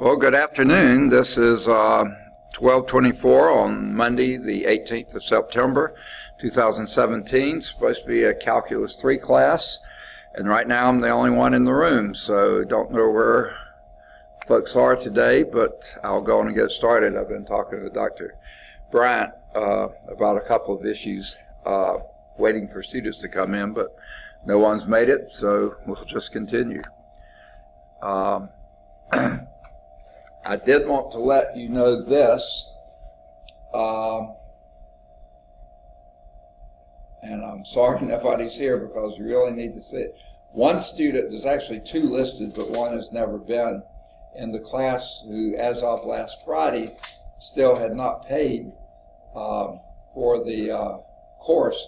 Well, good afternoon. This is 12:24 on Monday, the 18th of September, 2017. It's supposed to be a Calculus 3 class, and right now I'm the only one in the room, so don't know where folks are today, but I'll go on and get started. I've been talking to Dr. Bryant about a couple of issues, waiting for students to come in, but no one's made it, so we'll just continue. I did want to let you know this, and I'm sorry nobody's here because you really need to see it. One student, there's actually two listed, but one has never been in the class who, as of last Friday, still had not paid for the course.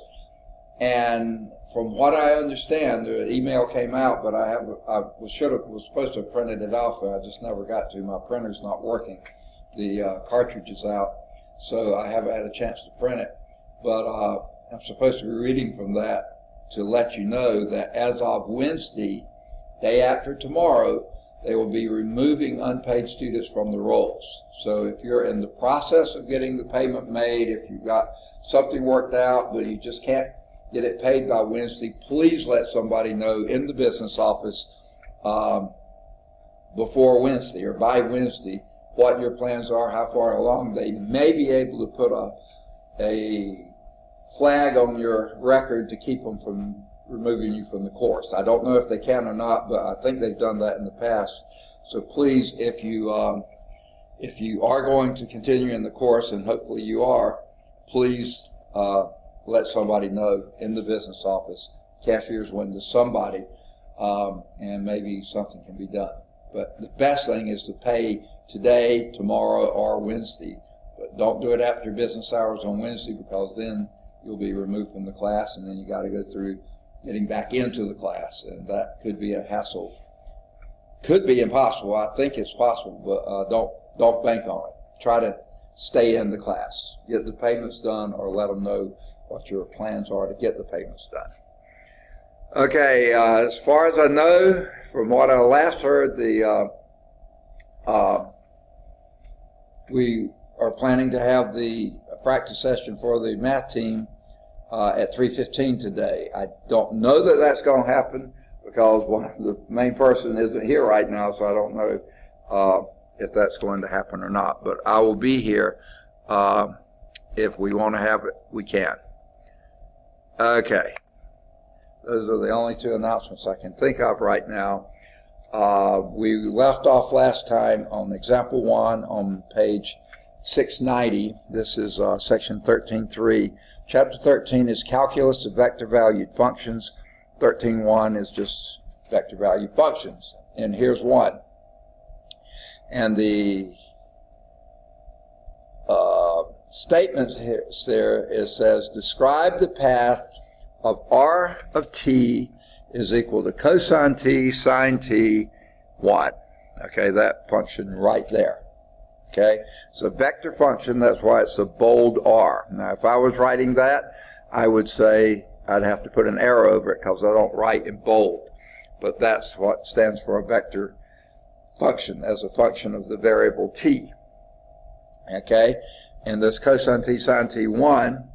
And from what I understand, the email came out, but I was supposed to have printed it off, and I just never got to. My printer's not working. The cartridge is out, so I haven't had a chance to print it. But I'm supposed to be reading from that to let you know that as of Wednesday, day after tomorrow, they will be removing unpaid students from the rolls. So if you're in the process of getting the payment made, if you've got something worked out, but you just can't get it paid by Wednesday, please let somebody know in the business office before Wednesday or by Wednesday what your plans are, how far along. They may be able to put a flag on your record to keep them from removing you from the course. I don't know if they can or not, but I think they've done that in the past. So please, if you are going to continue in the course, and hopefully you are, please let somebody know in the business office, cashier's window, somebody, and maybe something can be done. But the best thing is to pay today, tomorrow, or Wednesday. But don't do it after business hours on Wednesday, because then you'll be removed from the class, and then you got to go through getting back into the class, and that could be a hassle. Could be impossible. I think it's possible, but don't bank on it. Try to stay in the class. Get the payments done, or let them know what your plans are to get the payments done. Okay, as far as I know, from what I last heard, we are planning to have the practice session for the math team at 3:15 today. I don't know that that's going to happen because the main person isn't here right now, so I don't know if that's going to happen or not. But I will be here. If we want to have it, we can. Okay. Those are the only two announcements I can think of right now. We left off last time on example 1 on page 690. This is section 13.3. Chapter 13 is calculus of vector valued functions. 13.1 is just vector valued functions. And here's one. And the statement here says, describe the path of r of t is equal to cosine t, sine t, 1. Okay, that function right there. Okay, it's a vector function, that's why it's a bold R. Now, if I was writing that, I would say I'd have to put an arrow over it because I don't write in bold. But that's what stands for a vector function, as a function of the variable t. Okay, and this cosine t, sine t, 1,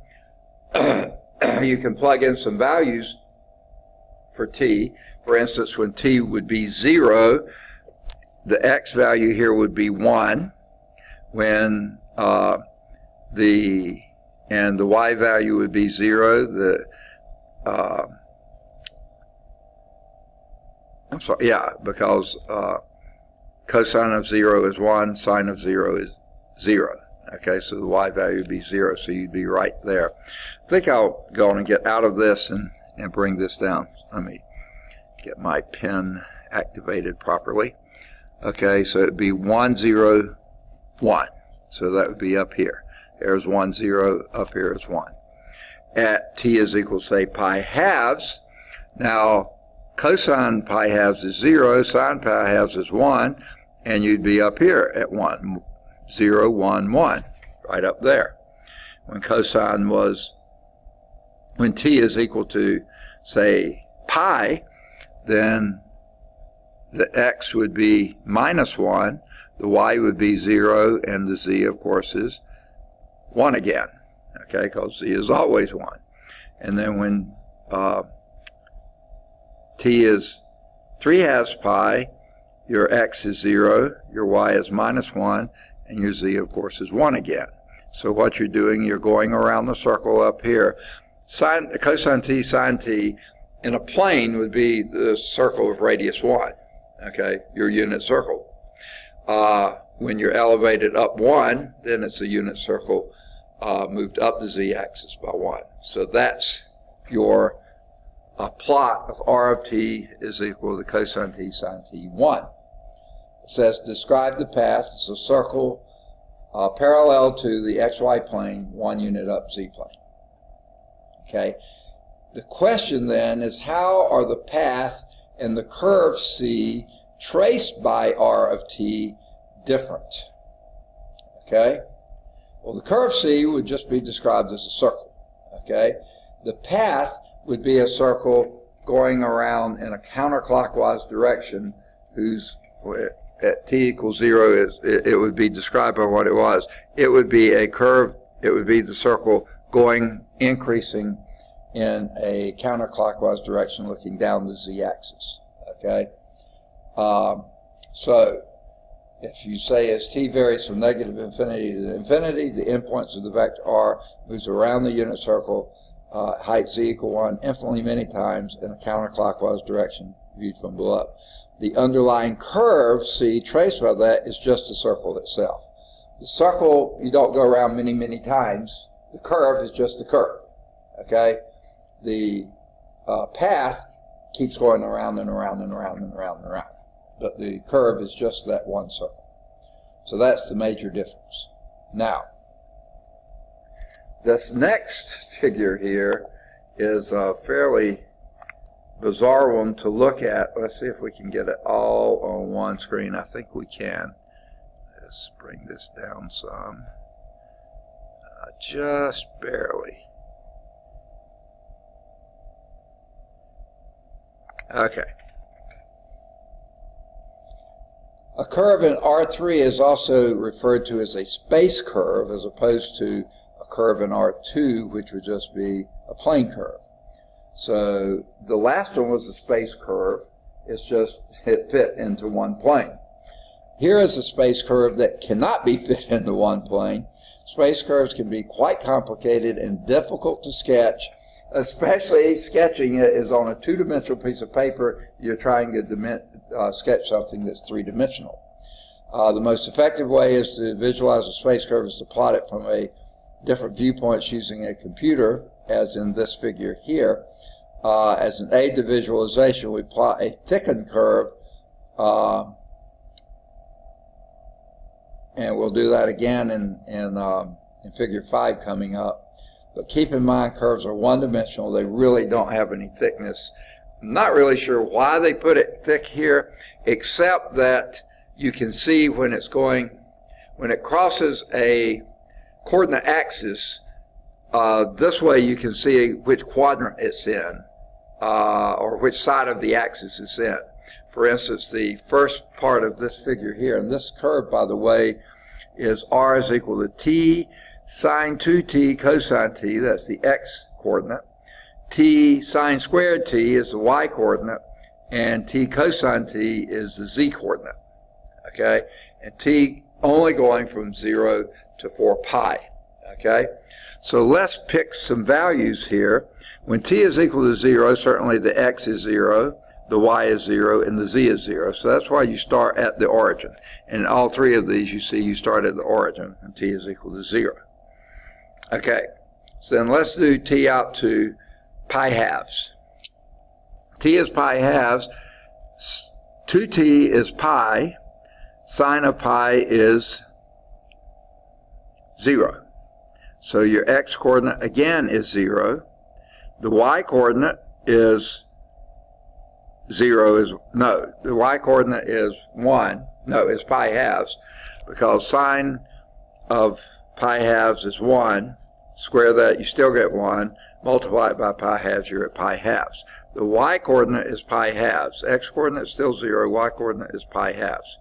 you can plug in some values for t. For instance, when t would be 0, the x value here would be 1. When the y value would be 0, because cosine of 0 is 1, sine of 0 is 0. Okay, so the y value would be 0, so you'd be right there. I think I'll go on and get out of this and bring this down. Let me get my pen activated properly. Okay, so it'd be 1, 0, 1. So that would be up here. There's 1, 0, up here is 1. At t is equal to, say, pi halves. Now, cosine pi halves is 0, sine pi halves is 1, and you'd be up here at 1. 0, 1, 1, right up there. When t is equal to, say, pi, then the x would be minus 1, the y would be 0, and the z, of course, is 1 again, okay, because z is always 1. And then when t is 3/2 pi, your x is 0, your y is -1, and your z, of course, is 1 again. So what you're doing, you're going around the circle up here. Cosine t, sine t, in a plane would be the circle of radius 1, okay, your unit circle. When you're elevated up 1, then it's a unit circle moved up the z-axis by 1. So that's your plot of r of t is equal to cosine t sine t 1. It says describe the path as a circle parallel to the xy plane, 1 unit up z plane. Okay. The question then is, how are the path and the curve c traced by r of t different? Okay. Well, the curve c would just be described as a circle. Okay. The path would be a circle going around in a counterclockwise direction whose at t equals 0 it would be described by what it was. It would be a curve, it would be the circle going, increasing in a counterclockwise direction looking down the z-axis. Okay? So, if you say as t varies from negative infinity to infinity, the endpoints of the vector r moves around the unit circle, height z equal 1, infinitely many times in a counterclockwise direction viewed from below. The underlying curve, c, traced by that is just the circle itself. The circle, you don't go around many, many times. The curve is just the curve. Okay? The path keeps going around and around and around and around and around. But the curve is just that one circle. So that's the major difference. Now, this next figure here is a fairly bizarre one to look at. Let's see if we can get it all on one screen. I think we can. Let's bring this down some. Just barely. Okay. A curve in R3 is also referred to as a space curve as opposed to a curve in R2, which would just be a plane curve. So the last one was a space curve. It's just it fit into one plane. Here is a space curve that cannot be fit into one plane. Space curves can be quite complicated and difficult to sketch, especially sketching it is on a two-dimensional piece of paper. You're trying to sketch something that's three-dimensional. The most effective way is to visualize a space curve is to plot it from a different viewpoints using a computer, as in this figure here. As an aid to visualization, we plot a thickened curve, and we'll do that again in figure 5 coming up. But keep in mind, curves are one-dimensional. They really don't have any thickness. I'm not really sure why they put it thick here, except that you can see when it crosses a coordinate axis, this way you can see which quadrant it's in, or which side of the axis it's in. For instance, the first part of this figure here, and this curve, by the way, is r is equal to t sine 2t cosine t, that's the x coordinate. T sine squared t is the y coordinate, and t cosine t is the z coordinate. Okay? And t only going from 0 to 4 pi. Okay? So let's pick some values here. When t is equal to 0, certainly the x is 0, the y is 0, and the z is 0. So that's why you start at the origin. And in all three of these, you see you start at the origin, and t is equal to 0. Okay, so then let's do t out to pi halves. T is pi halves. 2t is pi. Sine of pi is 0. So your x coordinate again is 0. The y coordinate is 0 the y coordinate is 1. No, it's pi halves, because sine of pi halves is 1. Square that, you still get 1. Multiply it by pi halves, you're at pi halves. The y coordinate is pi halves. X coordinate is still 0. Y coordinate is pi halves.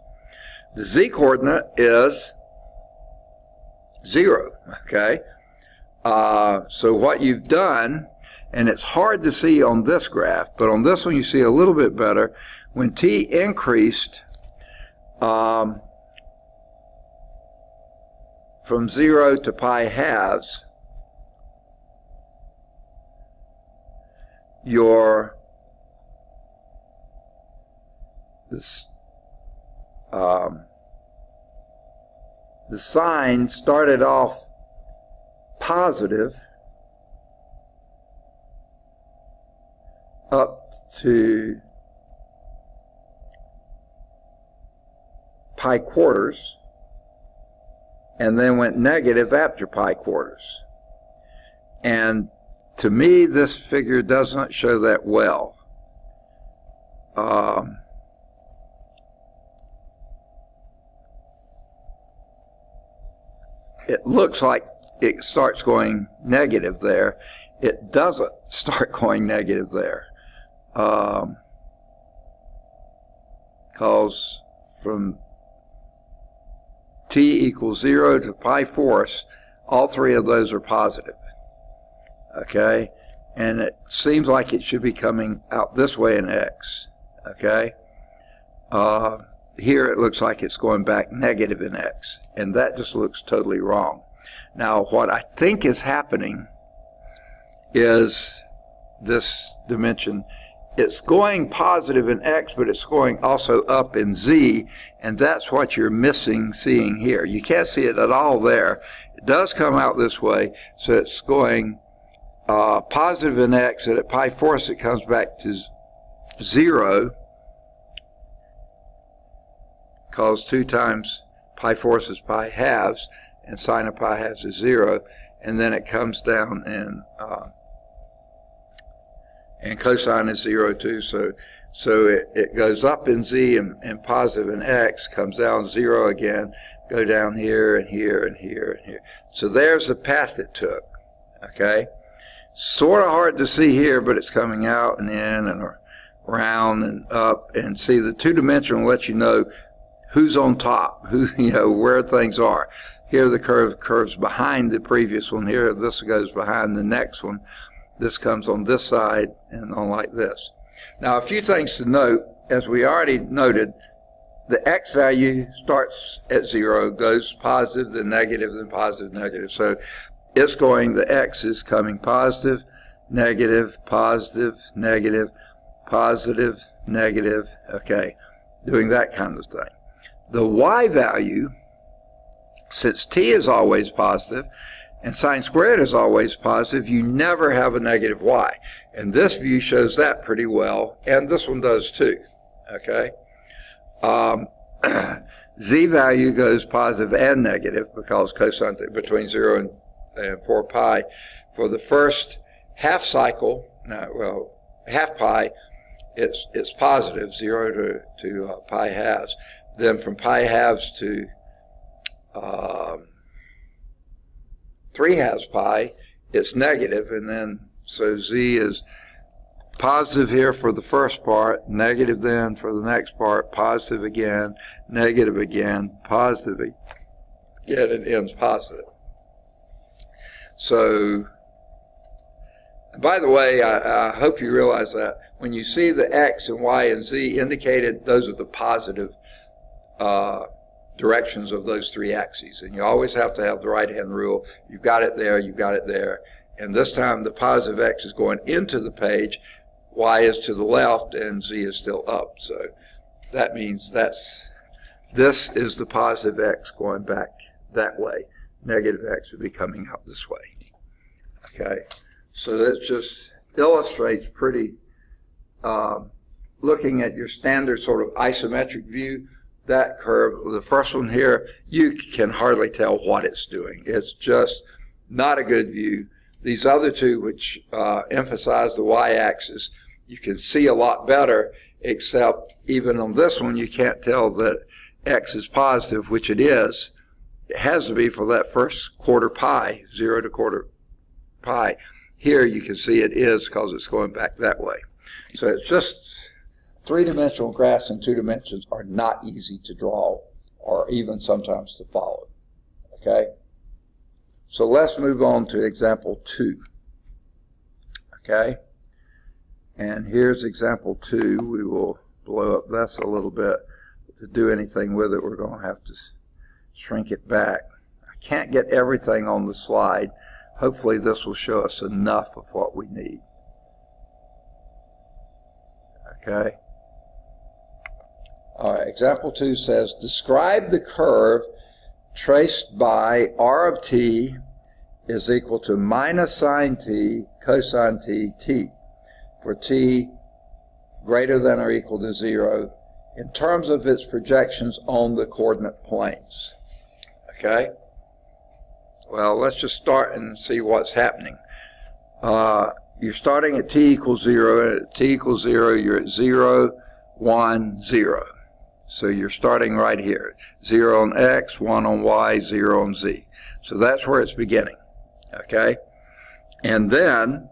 The z-coordinate is 0, okay? So what you've done, and it's hard to see on this graph, but on this one you see a little bit better. When t increased from 0 to pi halves, the sign started off positive up to pi quarters and then went negative after pi quarters. And to me, this figure does not show that well. It looks like it starts going negative there. It doesn't start going negative there. Because from t equals 0 to pi fourths, all three of those are positive. Okay? And it seems like it should be coming out this way in x. Okay? Here it looks like it's going back negative in x, and that just looks totally wrong. Now, what I think is happening is this dimension. It's going positive in x, but it's going also up in z, and that's what you're missing seeing here. You can't see it at all there. It does come out this way, so it's going positive in x, and at pi fourths it comes back to 0, because 2 times pi fourths is pi halves, and sine of pi halves is 0, and then it comes down and cosine is 0 too, so it goes up in z and positive in x, comes down 0 again, go down here and here and here and here. So there's the path it took, okay? Sort of hard to see here, but it's coming out and in and around and up, and see the two-dimensional lets you know who's on top, where things are. Here the curve curves behind the previous one. Here this goes behind the next one. This comes on this side and on like this. Now, a few things to note. As we already noted, the x value starts at 0, goes positive, then negative, then positive, negative. So it's going, the x is coming positive, negative, positive, negative, positive, negative, okay, doing that kind of thing. The y value, since t is always positive and sine squared is always positive, you never have a negative y. And this view shows that pretty well, and this one does too, okay? Z value goes positive and negative because cosine between 0 and 4 pi. For the first half cycle, half pi, it's positive, 0 to pi halves. Then from pi halves to 3 halves pi, it's negative, and then so z is positive here for the first part, negative then for the next part, positive again, negative again, positive again, yet it ends positive. So, by the way, I hope you realize that when you see the x and y and z indicated, those are the positive directions of those three axes, and you always have to have the right-hand rule. You've got it there, you've got it there, and this time the positive x is going into the page, y is to the left, and z is still up. So that means this is the positive x going back that way. Negative x would be coming out this way. Okay, so that just illustrates pretty, looking at your standard sort of isometric view, that curve, the first one here, you can hardly tell what it's doing. It's just not a good view. These other two, which emphasize the y-axis, you can see a lot better, except even on this one, you can't tell that x is positive, which it is. It has to be for that first quarter pi, 0 to quarter pi. Here you can see it is because it's going back that way. So it's just three-dimensional graphs in 2 dimensions are not easy to draw or even sometimes to follow. Okay? So let's move on to example 2. Okay? And here's example 2. We will blow up this a little bit. To do anything with it, we're going to have to shrink it back. I can't get everything on the slide. Hopefully this will show us enough of what we need. Okay. All right, example 2 says, describe the curve traced by r of t is equal to minus sine t cosine t t for t greater than or equal to 0 in terms of its projections on the coordinate planes. Okay? Well, let's just start and see what's happening. You're starting at t equals 0. At t equals 0, you're at 0, 1, 0. So you're starting right here. 0 on x, 1 on y, 0 on z. So that's where it's beginning. Okay? And then,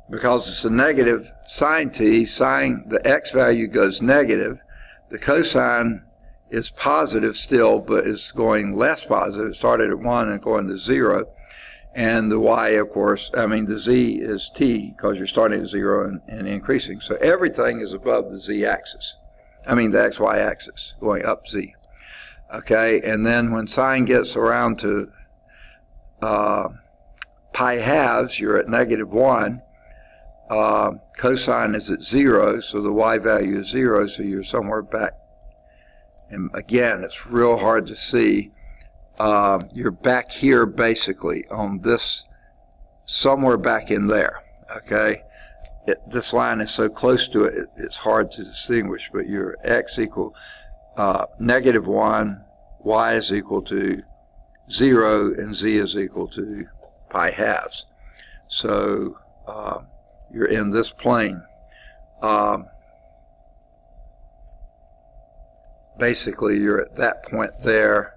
because it's a negative sine t, the x value goes negative. The cosine is positive still, but is going less positive. It started at 1 and going to 0. And the y, of course, the z is t, because you're starting at 0 and increasing. So everything is above the z-axis. The xy axis, going up z. Okay, and then when sine gets around to pi halves, you're at negative 1. Cosine is at 0, so the y value is 0, so you're somewhere back. And again, it's real hard to see. You're back here basically on this, somewhere back in there. Okay, this line is so close to it, it's hard to distinguish, but you're x equal negative 1, y is equal to 0, and z is equal to pi halves. So you're in this plane. Basically, you're at that point there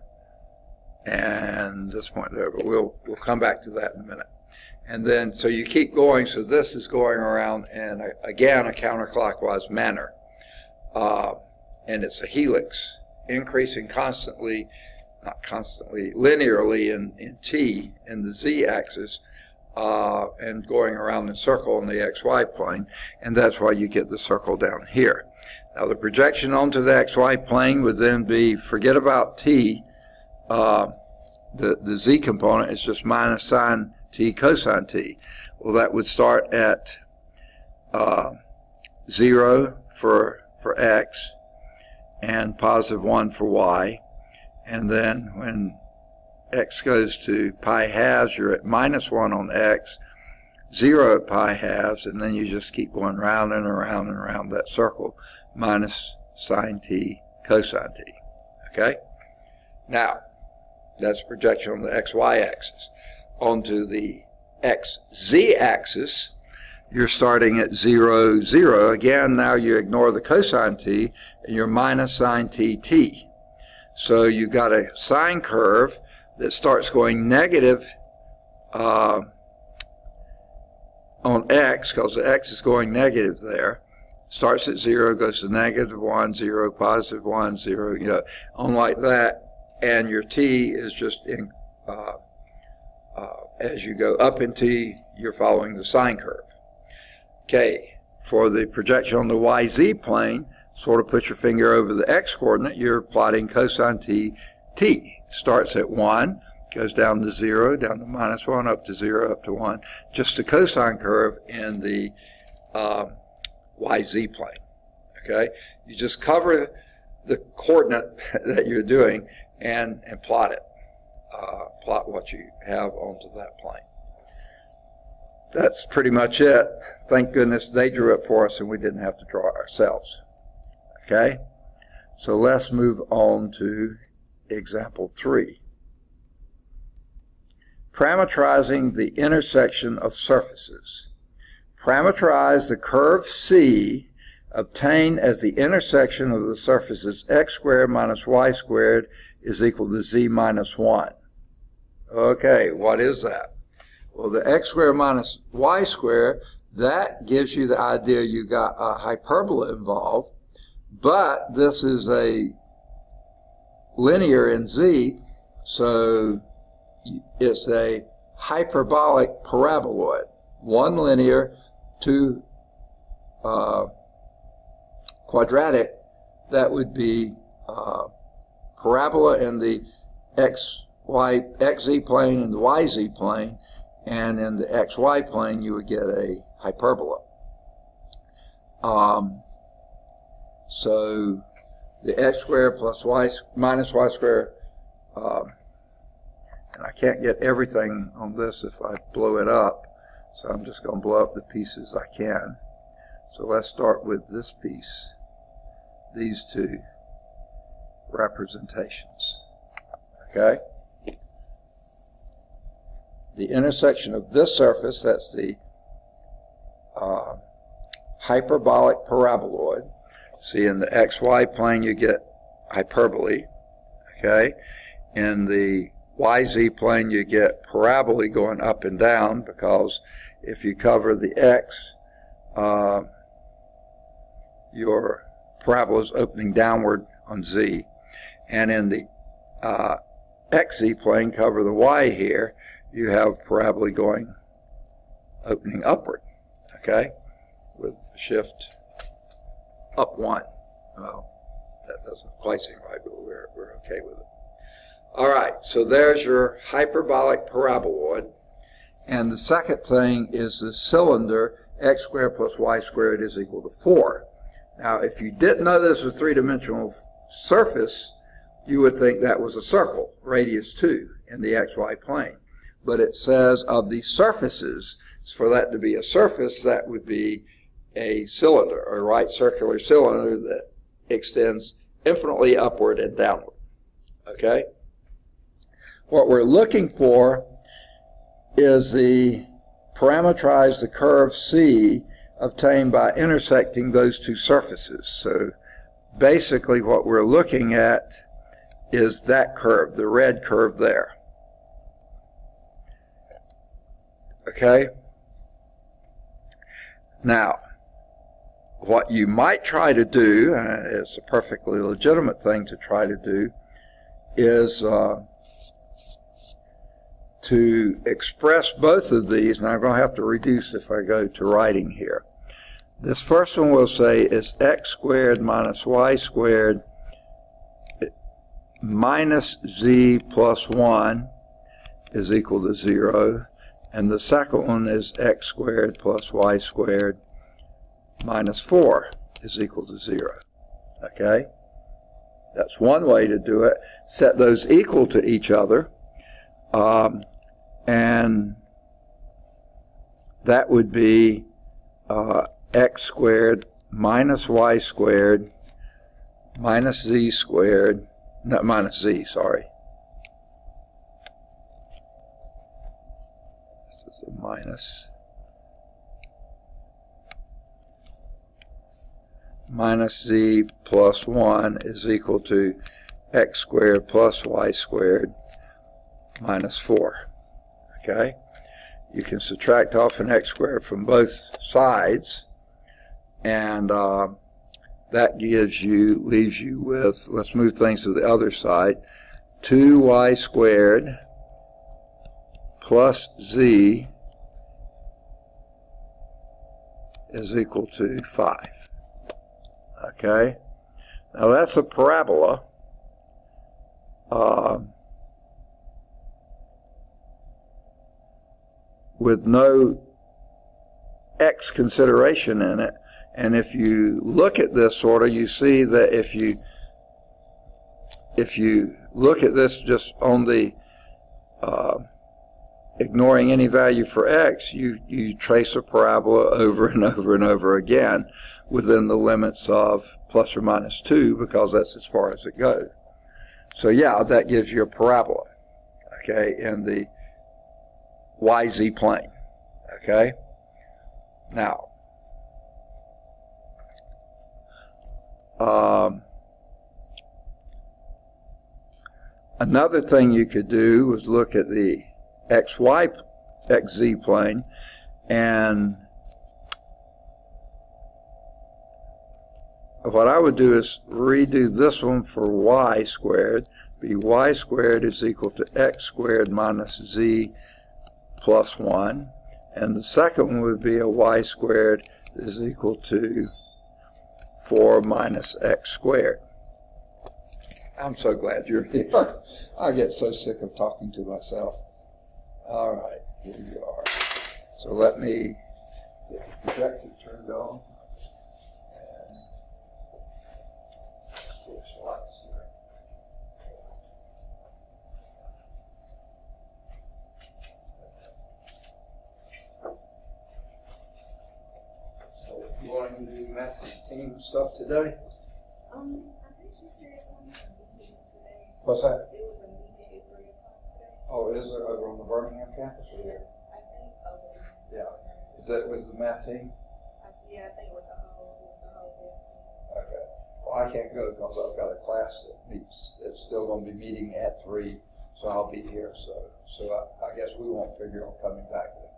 and this point there, but we'll come back to that in a minute. And then, so you keep going, so this is going around, and again, a counterclockwise manner. And it's a helix, increasing constantly, not constantly, linearly in t, in the z-axis, and going around in a circle on the xy plane, and that's why you get the circle down here. Now the projection onto the xy plane would then be, forget about t, the z component is just minus sine t cosine t. Well, that would start at 0 for x and positive 1 for y, and then when x goes to pi halves, you're at minus 1 on x, 0 at pi halves, and then you just keep going round and around and around that circle, minus sine t cosine t. Okay? Now, that's projection on the xy axis. Onto the xz axis, you're starting at 0, 0. Again, now you ignore the cosine t, and you're minus sine t t. So you've got a sine curve that starts going negative on x, because the x is going negative there. Starts at 0, goes to negative 1, 0, positive 1, 0, on like that. And your t is just in, as you go up in t, you're following the sine curve. Okay, for the projection on the yz plane, sort of put your finger over the x coordinate, you're plotting cosine t, t. Starts at 1, goes down to 0, down to minus 1, up to 0, up to 1. Just a cosine curve in the yz plane. Okay, you just cover the coordinate that you're doing and plot it. Plot what you have onto that plane. That's pretty much it. Thank goodness they drew it for us and we didn't have to draw it ourselves. Okay? So let's move on to example 3. Parametrizing the intersection of surfaces. Parameterize the curve C obtained as the intersection of the surfaces x squared minus y squared is equal to z minus 1. Okay, what is that? Well, the x squared minus y squared, that gives you the idea you got a hyperbola involved, but this is a linear in z, so it's a hyperbolic paraboloid. One linear, two quadratic. That would be parabola in the xz plane and the yz plane, and in the xy plane you would get a hyperbola. So the x squared plus y minus y squared, and I can't get everything on this if I blow it up, so I'm just going to blow up the pieces I can. So let's start with this piece, these two representations. Okay? The intersection of this surface, that's the hyperbolic paraboloid. See, in the xy plane you get hyperbole. Okay? In the yz plane you get parabole going up and down, because if you cover the x, your parabola is opening downward on z. And in the xz plane, cover the y here, you have parabola going, opening upward, okay, with shift up one. Well, that doesn't quite seem right, but we're okay with it. All right, so there's your hyperbolic paraboloid. And the second thing is the cylinder, x squared plus y squared is equal to 4. Now, if you didn't know this was a three-dimensional surface, you would think that was a circle, radius 2, in the xy plane. But it says of the surfaces, for that to be a surface, that would be a cylinder, a right circular cylinder that extends infinitely upward and downward. Okay? What we're looking for is parameterize the curve C obtained by intersecting those two surfaces. So basically what we're looking at is that curve, the red curve there. Okay? Now, what you might try to do, it's a perfectly legitimate thing to try to do, is to express both of these, and I'm going to have to reduce if I go to writing here. This first one we'll say is x squared minus y squared minus z plus 1 is equal to 0. And the second one is x squared plus y squared minus 4 is equal to 0. Okay? That's one way to do it. Set those equal to each other. And that would be x squared minus y squared minus z squared, not minus z, sorry. This is a minus z plus 1 is equal to x squared plus y squared minus 4. Okay? You can subtract off an x squared from both sides, and that leaves you with, let's move things to the other side, 2y squared plus z is equal to 5. Okay? Now that's a parabola. With no x consideration in it. And if you look at this sort of, you see that if you look at this just on the ignoring any value for x, you trace a parabola over and over and over again within the limits of plus or minus 2, because that's as far as it goes. So yeah, that gives you a parabola, okay, in the YZ plane. Okay? Now, another thing you could do was look at the XZ plane, and what I would do is redo this one for y squared. be y squared is equal to x squared minus z plus 1. And the second one would be a y squared is equal to 4 minus x squared. I'm so glad you're here. I get so sick of talking to myself. All right, here you are. So let me get the projector turned on and switch lights here. So you want to do math team stuff today? I think she said something about a meeting today. What's that? It was a meeting at 3 o'clock today. Oh, is it over on the Birmingham campus? Yeah, I think over. Yeah. Is that with the math team? Yeah, I think with the whole team. Okay. Well, I can't go because I've got a class that meets. It's still going to be meeting at 3, so I'll be here. So I guess we won't figure on coming back then.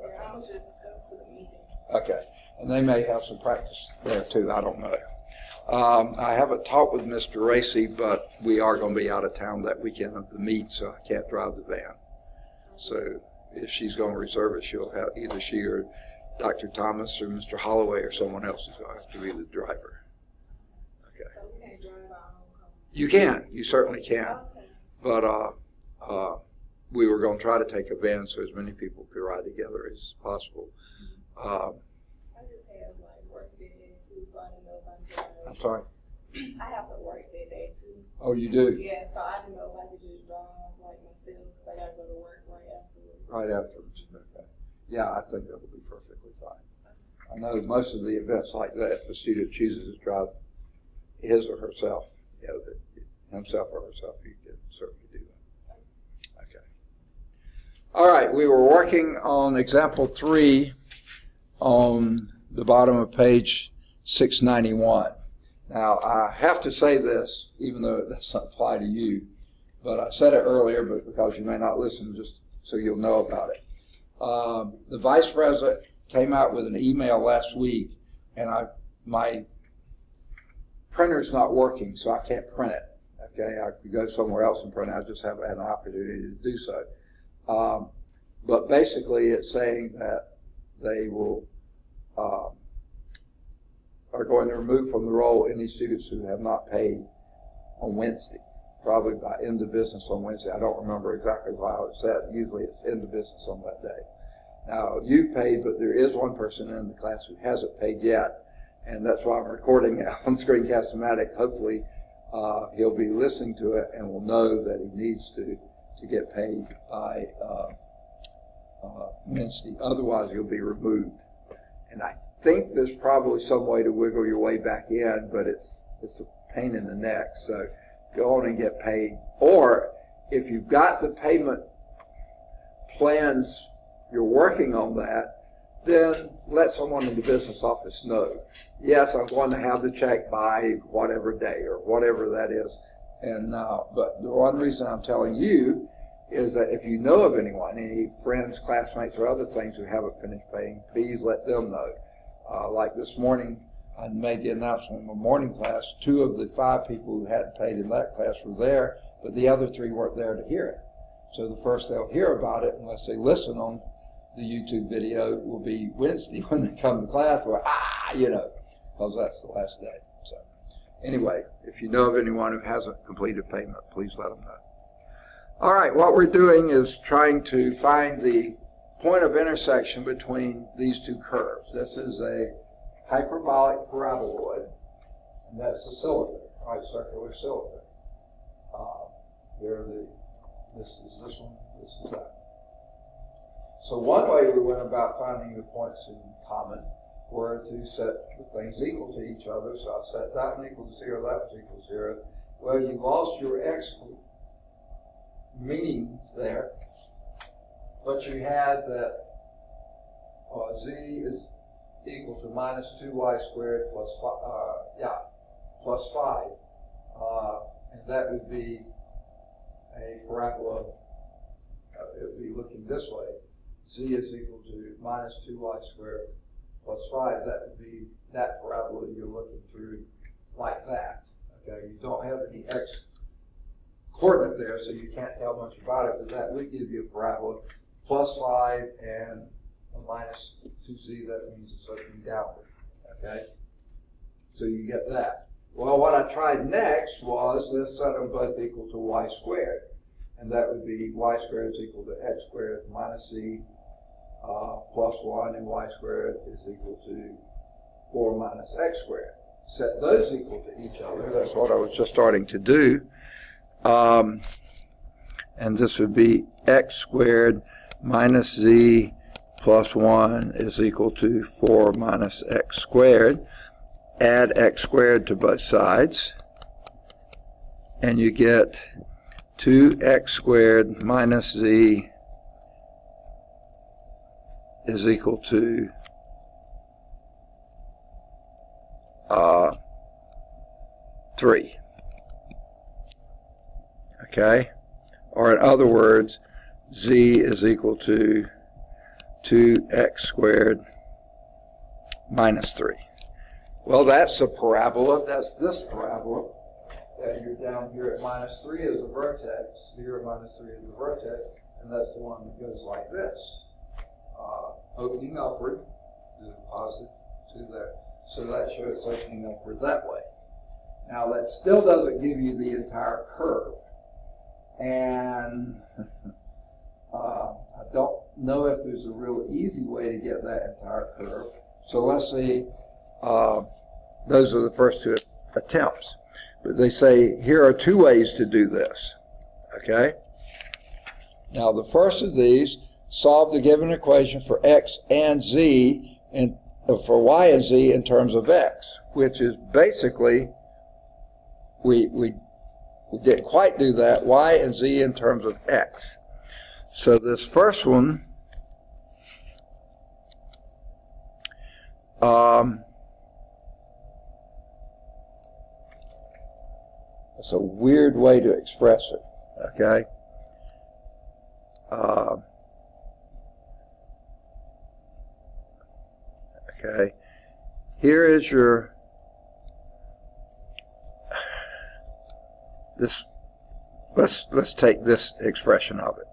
Yeah, I'll just go to the meeting. Okay. And they may have some practice there too. I don't know. I haven't talked with Mr. Racy, but we are going to be out of town that weekend of the meet, so I can't drive the van. So if she's going to reserve it, she'll have either she or Dr. Thomas or Mr. Holloway or someone else is going to have to be the driver. Okay. So we can't drive our own car. You can. You certainly can. Okay. But we were going to try to take a van so as many people could ride together as possible. I just have like work that day too, so I didn't know if I could drive. I'm sorry? I have to work that day too. Oh, you do? Yeah, so I didn't know if I could just drive like myself because I got to go to work right afterwards. Right afterwards. Okay. Yeah, I think that'll be perfectly fine. I know most of the events like that, if a student chooses to drive his or herself, himself or herself, you can certainly do that. Okay. All right, we were working on example 3 on the bottom of page 691. Now, I have to say this, even though it doesn't apply to you, but I said it earlier, but because you may not listen, just so you'll know about it. The vice president came out with an email last week, and my printer's not working, so I can't print it. Okay, I could go somewhere else and print it. I just haven't had an opportunity to do so. But basically, it's saying that they will are going to remove from the roll any students who have not paid on Wednesday, probably by end of business on Wednesday. I don't remember exactly how it's said. Usually it's end of business on that day. Now, you've paid, but there is one person in the class who hasn't paid yet, and that's why I'm recording it on Screencast-O-Matic. Hopefully, he'll be listening to it and will know that he needs to get paid by Wednesday. Otherwise, he'll be removed. And I think there's probably some way to wiggle your way back in, but it's a pain in the neck. So go on and get paid. Or if you've got the payment plans, you're working on that, then let someone in the business office know. Yes, I'm going to have the check by whatever day or whatever that is. And but the one reason I'm telling you is that if you know of anyone, any friends, classmates, or other things who haven't finished paying, please let them know. Like this morning, I made the announcement in my morning class. 2 of the 5 people who hadn't paid in that class were there, but the other 3 weren't there to hear it. So the first they'll hear about it, unless they listen on the YouTube video, will be Wednesday when they come to class, where, because that's the last day. So anyway, if you know of anyone who hasn't completed payment, please let them know. All right, what we're doing is trying to find the point of intersection between these 2 curves. This is a hyperbolic paraboloid, and that's the cylinder, right, circular cylinder. This is this one, this is that. So one way we went about finding the points in common were to set the things equal to each other. So I set that one equal to 0, that one equal to 0. Well, you lost your x meanings there, but you had that z is equal to minus 2y squared plus 5, and that would be a parabola. It would be looking this way. Z is equal to minus 2y squared plus 5. That would be that parabola you're looking through like that. Okay, you don't have any x coordinate there, so you can't tell much about it, but that would give you a parabola plus 5 and a minus 2z. That means it's sloping downward. Okay? So you get that. Well, what I tried next was, let's set them both equal to y squared. And that would be y squared is equal to x squared minus z plus 1, and y squared is equal to 4 minus x squared. Set those equal to each other. That's what I was just starting to do. And this would be x squared minus z plus 1 is equal to 4 minus x squared. Add x squared to both sides, and you get 2x squared minus z is equal to 3. Okay? Or in other words, z is equal to 2x squared minus 3. Well, that's a parabola. That's this parabola. That you're down here at minus 3 as a vertex. Here at minus 3 as a vertex. And that's the one that goes like this. Opening upward. There's a positive 2 there. So that shows it's opening upward that way. Now, that still doesn't give you the entire curve. And I don't know if there's a real easy way to get that entire curve. So let's see. Those are the first two attempts. But they say here are two ways to do this. Okay? Now, the first of these, solve the given equation for x and z, and for y and z in terms of x, which is basically, we didn't quite do that, y and z in terms of x. So this first one, it's a weird way to express it, okay? Okay, here is your, this, let's take this expression of it,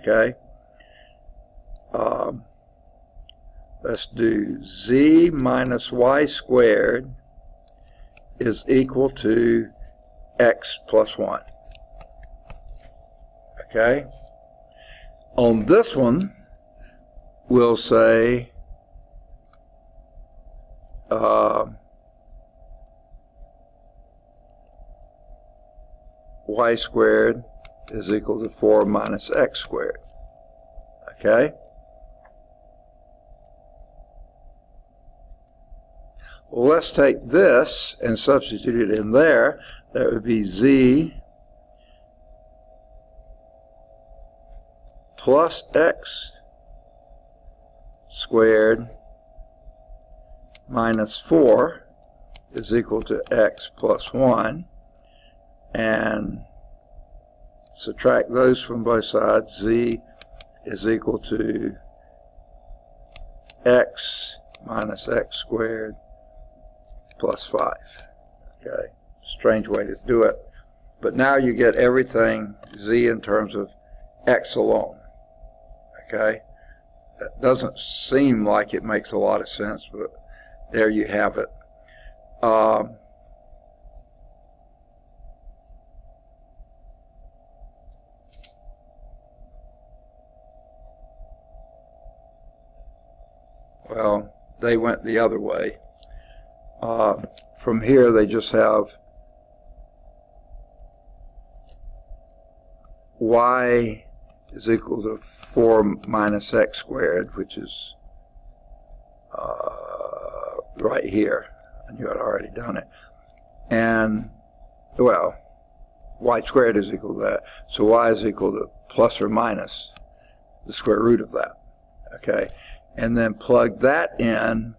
okay? Let's do z minus y squared is equal to x plus 1. Okay? On this one, we'll say y squared is equal to 4 minus x squared. Okay? Well, let's take this and substitute it in there. That would be z plus x squared minus 4 is equal to x plus 1. And subtract those from both sides. Z is equal to x minus x squared plus 5. Okay, strange way to do it. But now you get everything z in terms of x alone. Okay, that doesn't seem like it makes a lot of sense, but there you have it. Well, they went the other way. From here, they just have y is equal to 4 minus x squared, which is right here. I knew I'd already done it. And, well, y squared is equal to that. So y is equal to plus or minus the square root of that. Okay? And then plug that in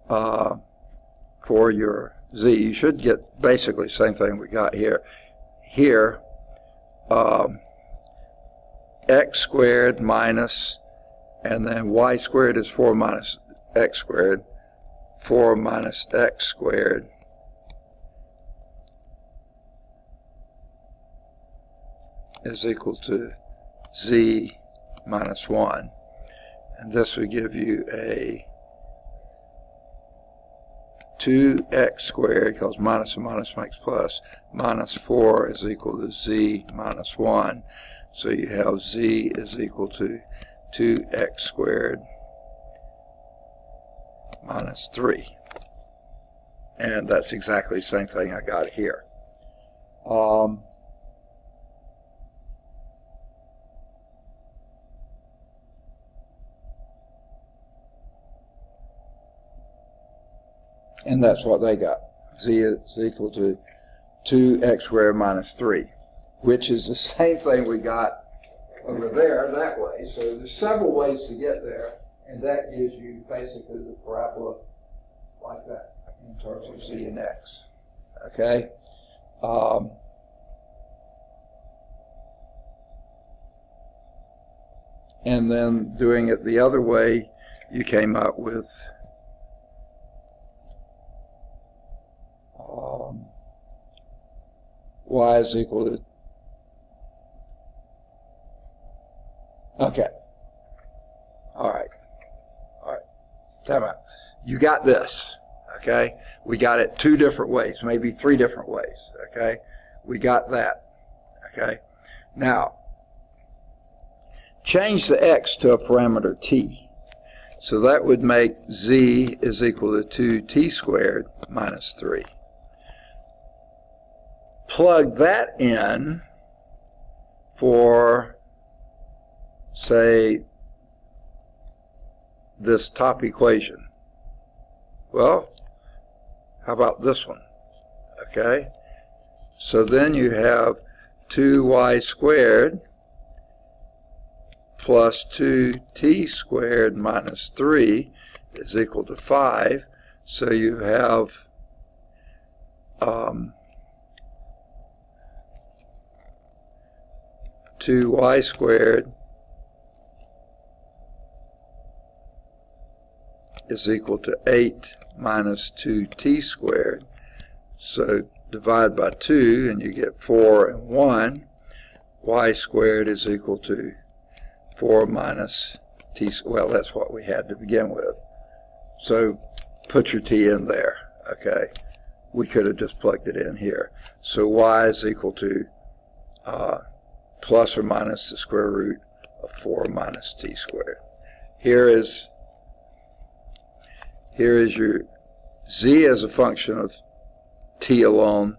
for your z. You should get basically the same thing we got here. Here, x squared minus, and then y squared is 4 minus x squared. 4 minus x squared is equal to z minus 1. And this would give you a 2x squared, because minus and minus makes plus, minus 4 is equal to z minus 1. So you have z is equal to 2x squared minus 3. And that's exactly the same thing I got here. And that's what they got. Z is equal to 2x squared minus 3, which is the same thing we got over there that way. So there's several ways to get there, and that gives you basically the parabola like that in terms of z and x. Okay? And then doing it the other way, you came up with y is equal to, okay, all right, time out. You got this, okay? We got it 2 different ways, maybe 3 different ways, okay? We got that, okay? Now, change the x to a parameter t. So that would make z is equal to 2t squared minus 3. Plug that in for, say, this top equation. Well, how about this one? Okay, so then you have 2y squared plus 2t squared minus 3 is equal to 5. So you have 2y squared is equal to 8 minus 2t squared. So divide by 2 and you get 4 and 1. Y squared is equal to 4 minus t, well, that's what we had to begin with. So put your t in there, okay? We could have just plugged it in here. So y is equal to plus or minus the square root of 4 minus t squared. Here is your z as a function of t alone,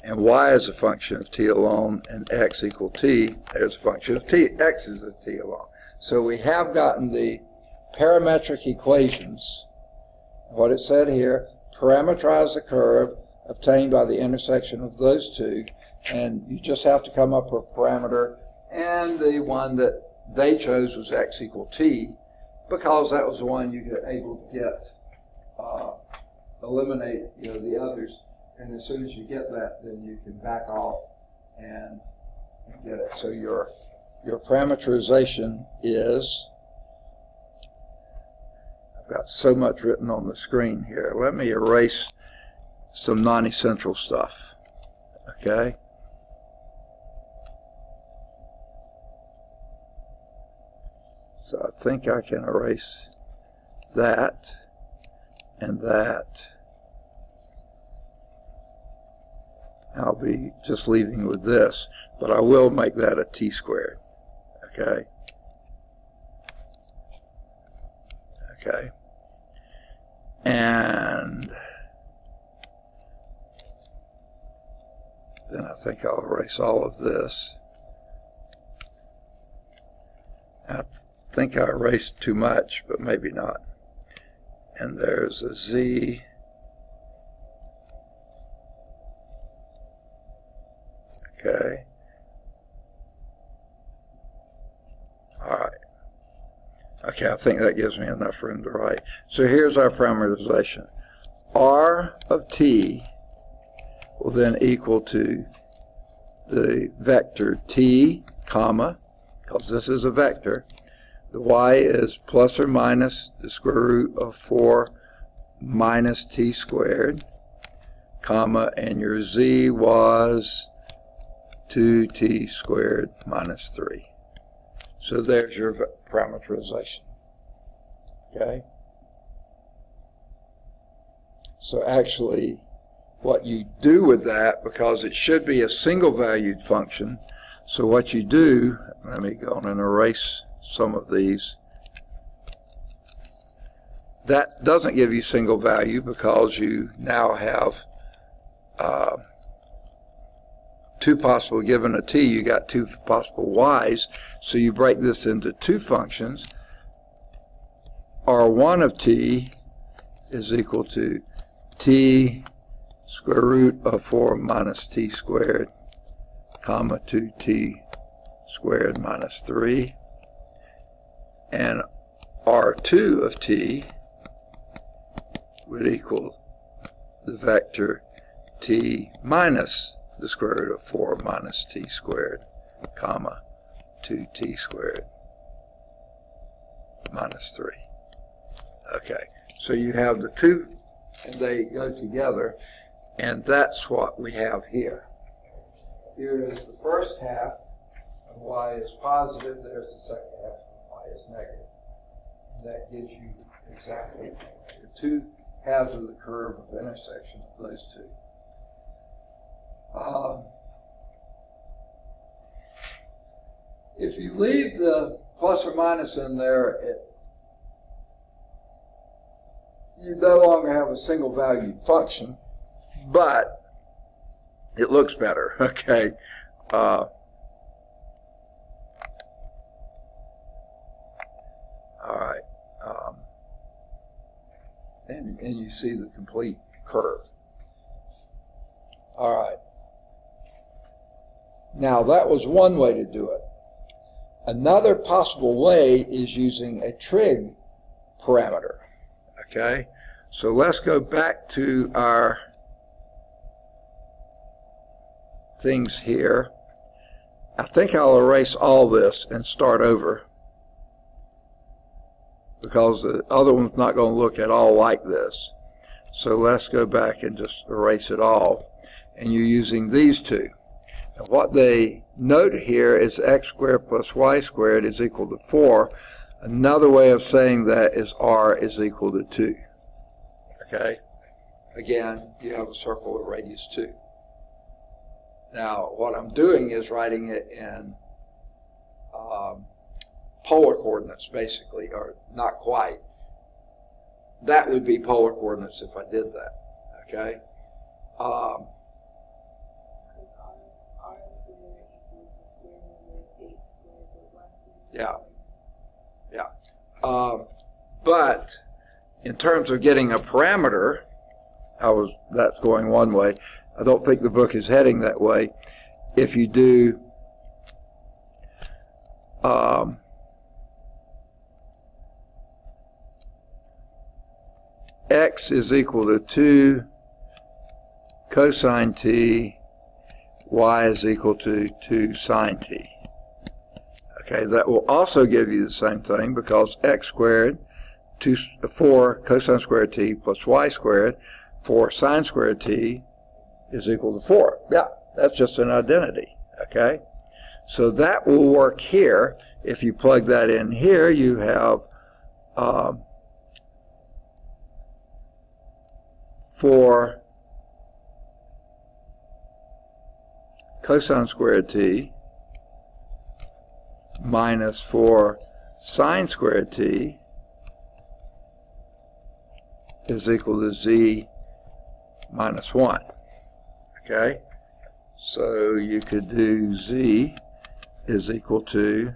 and y as a function of t alone, and x equal t as a function of t. X is a t alone. So we have gotten the parametric equations. What it said here, parameterize the curve obtained by the intersection of those two, and you just have to come up with a parameter, and the one that they chose was x equal t, because that was the one you were able to get, eliminate the others, and as soon as you get that, then you can back off and get it. So your parameterization is, I've got so much written on the screen here. Let me erase some non-essential stuff, okay? So I think I can erase that and that. I'll be just leaving with this, but I will make that a t squared, okay? Okay. And then I think I'll erase all of this. I think I erased too much, but maybe not. And there's a z. Okay. All right. Okay, I think that gives me enough room to write. So here's our parameterization. R of t will then equal to the vector t, comma, because this is a vector. The y is plus or minus the square root of 4 minus t squared, comma, and your z was 2t squared minus 3. So there's your parameterization. Okay? So actually, what you do with that, because it should be a single-valued function, so what you do, let me go on and erase some of these. That doesn't give you single value because you now have two possible, given a t, you got two possible y's, so you break this into two functions. R1 of t is equal to t square root of 4 minus t squared, comma 2t squared minus 3, and R2 of t would equal the vector t minus the square root of 4 minus t squared, comma 2t squared minus 3. Okay, so you have the two, and they go together, and that's what we have here. Here is the first half, and y is positive. There's the second half, and y is negative. And that gives you exactly the two halves of the curve of intersection of those two. If you leave the plus or minus in there, you no longer have a single valued function, but it looks better, okay? All right. And you see the complete curve. All right. Now, that was one way to do it. Another possible way is using a trig parameter. Okay? So let's go back to our things here. I think I'll erase all this and start over, because the other one's not going to look at all like this. So let's go back and just erase it all. And you're using these two. And what they note here is x squared plus y squared is equal to 4. Another way of saying that is r is equal to 2. Okay? Again, you have a circle of radius 2. Now, what I'm doing is writing it in polar coordinates, basically, or not quite. That would be polar coordinates if I did that. Okay? Yeah. But in terms of getting a parameter, that's going one way. I don't think the book is heading that way. If you do x is equal to 2 cosine t, y is equal to 2 sine t. Okay, that will also give you the same thing, because x squared, 4 cosine squared t plus y squared, 4 sine squared t is equal to 4. Yeah, that's just an identity. Okay, so that will work here. If you plug that in here, you have 4 cosine squared t minus 4 sine squared t is equal to z minus 1. Okay? So you could do z is equal to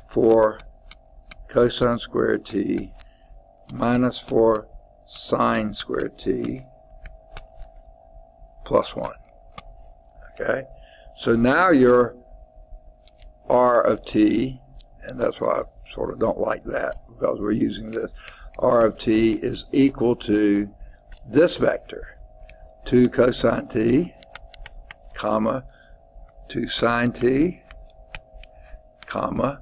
4 cosine squared t minus 4 sine squared t plus 1. Okay? So now your r of t, and that's why I sort of don't like that, because we're using this, r of t is equal to this vector, 2 cosine t, comma, 2 sine t, comma,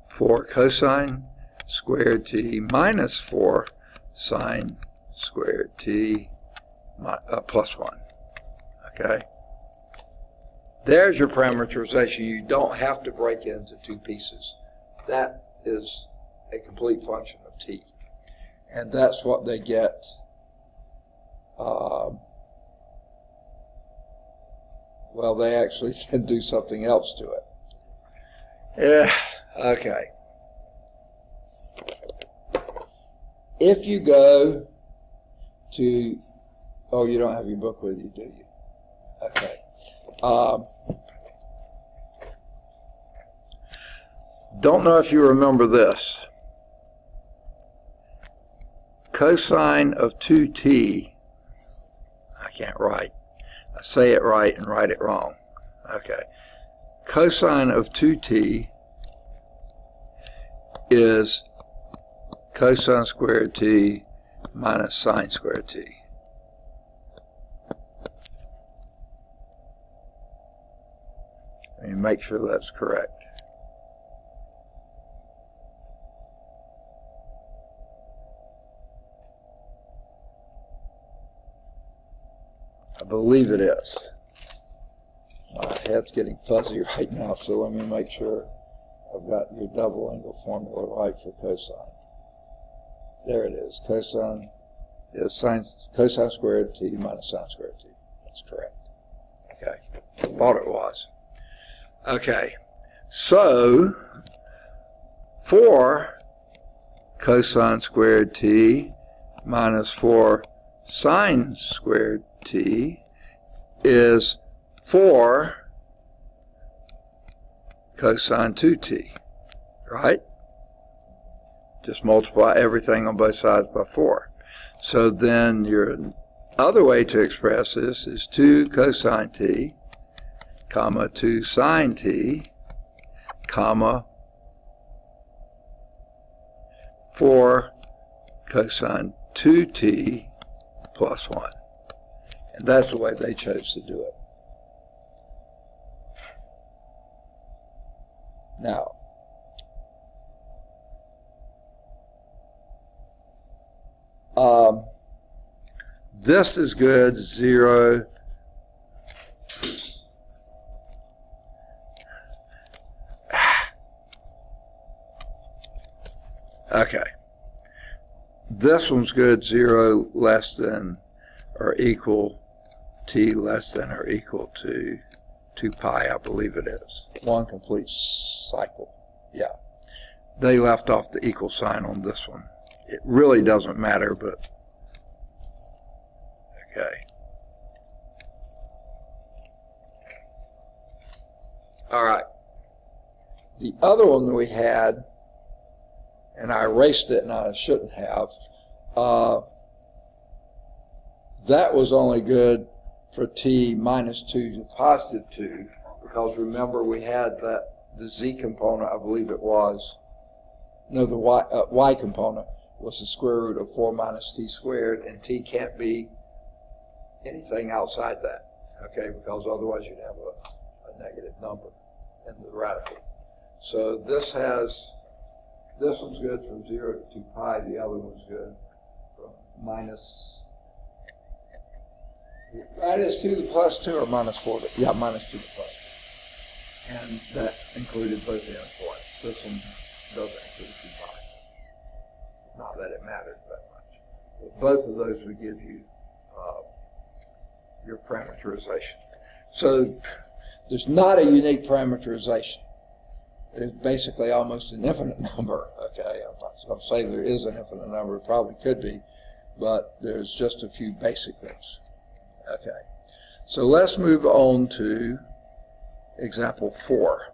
4 cosine squared t minus 4 sine squared t plus 1. Okay? There's your parameterization. You don't have to break it into two pieces. That is a complete function of t. And that's what they get well, they actually then do something else to it. Yeah, okay. If you go to, oh, you don't have your book with you, do you? Okay. Don't know if you remember this. Cosine of 2t, I can't write. I say it right and write it wrong. Okay. Cosine of 2t is cosine squared t minus sine squared t. Let me make sure that's correct. I believe it is. My head's getting fuzzy right now, so let me make sure I've got your double angle formula right for cosine. There it is. Cosine is cosine squared t minus sine squared t. That's correct. Okay. Thought it was. Okay. So, for cosine squared t minus 4 sine squared t is 4 cosine 2t, right? Just multiply everything on both sides by 4. So then your other way to express this is 2 cosine t, comma 2 sine t, comma 4 cosine 2t plus 1. And that's the way they chose to do it. Now, this is good, 0. Okay. This one's good, 0 less than or equal t less than or equal to 2 pi, I believe it is. One complete cycle. Yeah. They left off the equal sign on this one. It really doesn't matter, but okay. All right. The other one that we had, and I erased it and I shouldn't have, that was only good for t minus 2 to positive 2, because remember we had that the z component, I believe it was, no, the y component was the square root of 4 minus t squared, and t can't be anything outside that, okay, because otherwise you'd have a negative number in the radical. So this one's good from 0 to 2 pi, the other one's good from minus 2 to plus 2 or minus 4 to, yeah, minus 2 to plus 2. And that included both the endpoints. This one doesn't include 2 pi. Not that it mattered that much. But both of those would give you your parameterization. So there's not a unique parameterization. There's basically almost an infinite number. Okay, I'm not going to say there is an infinite number. It probably could be, but there's just a few basic things. Okay, so let's move on to example 4.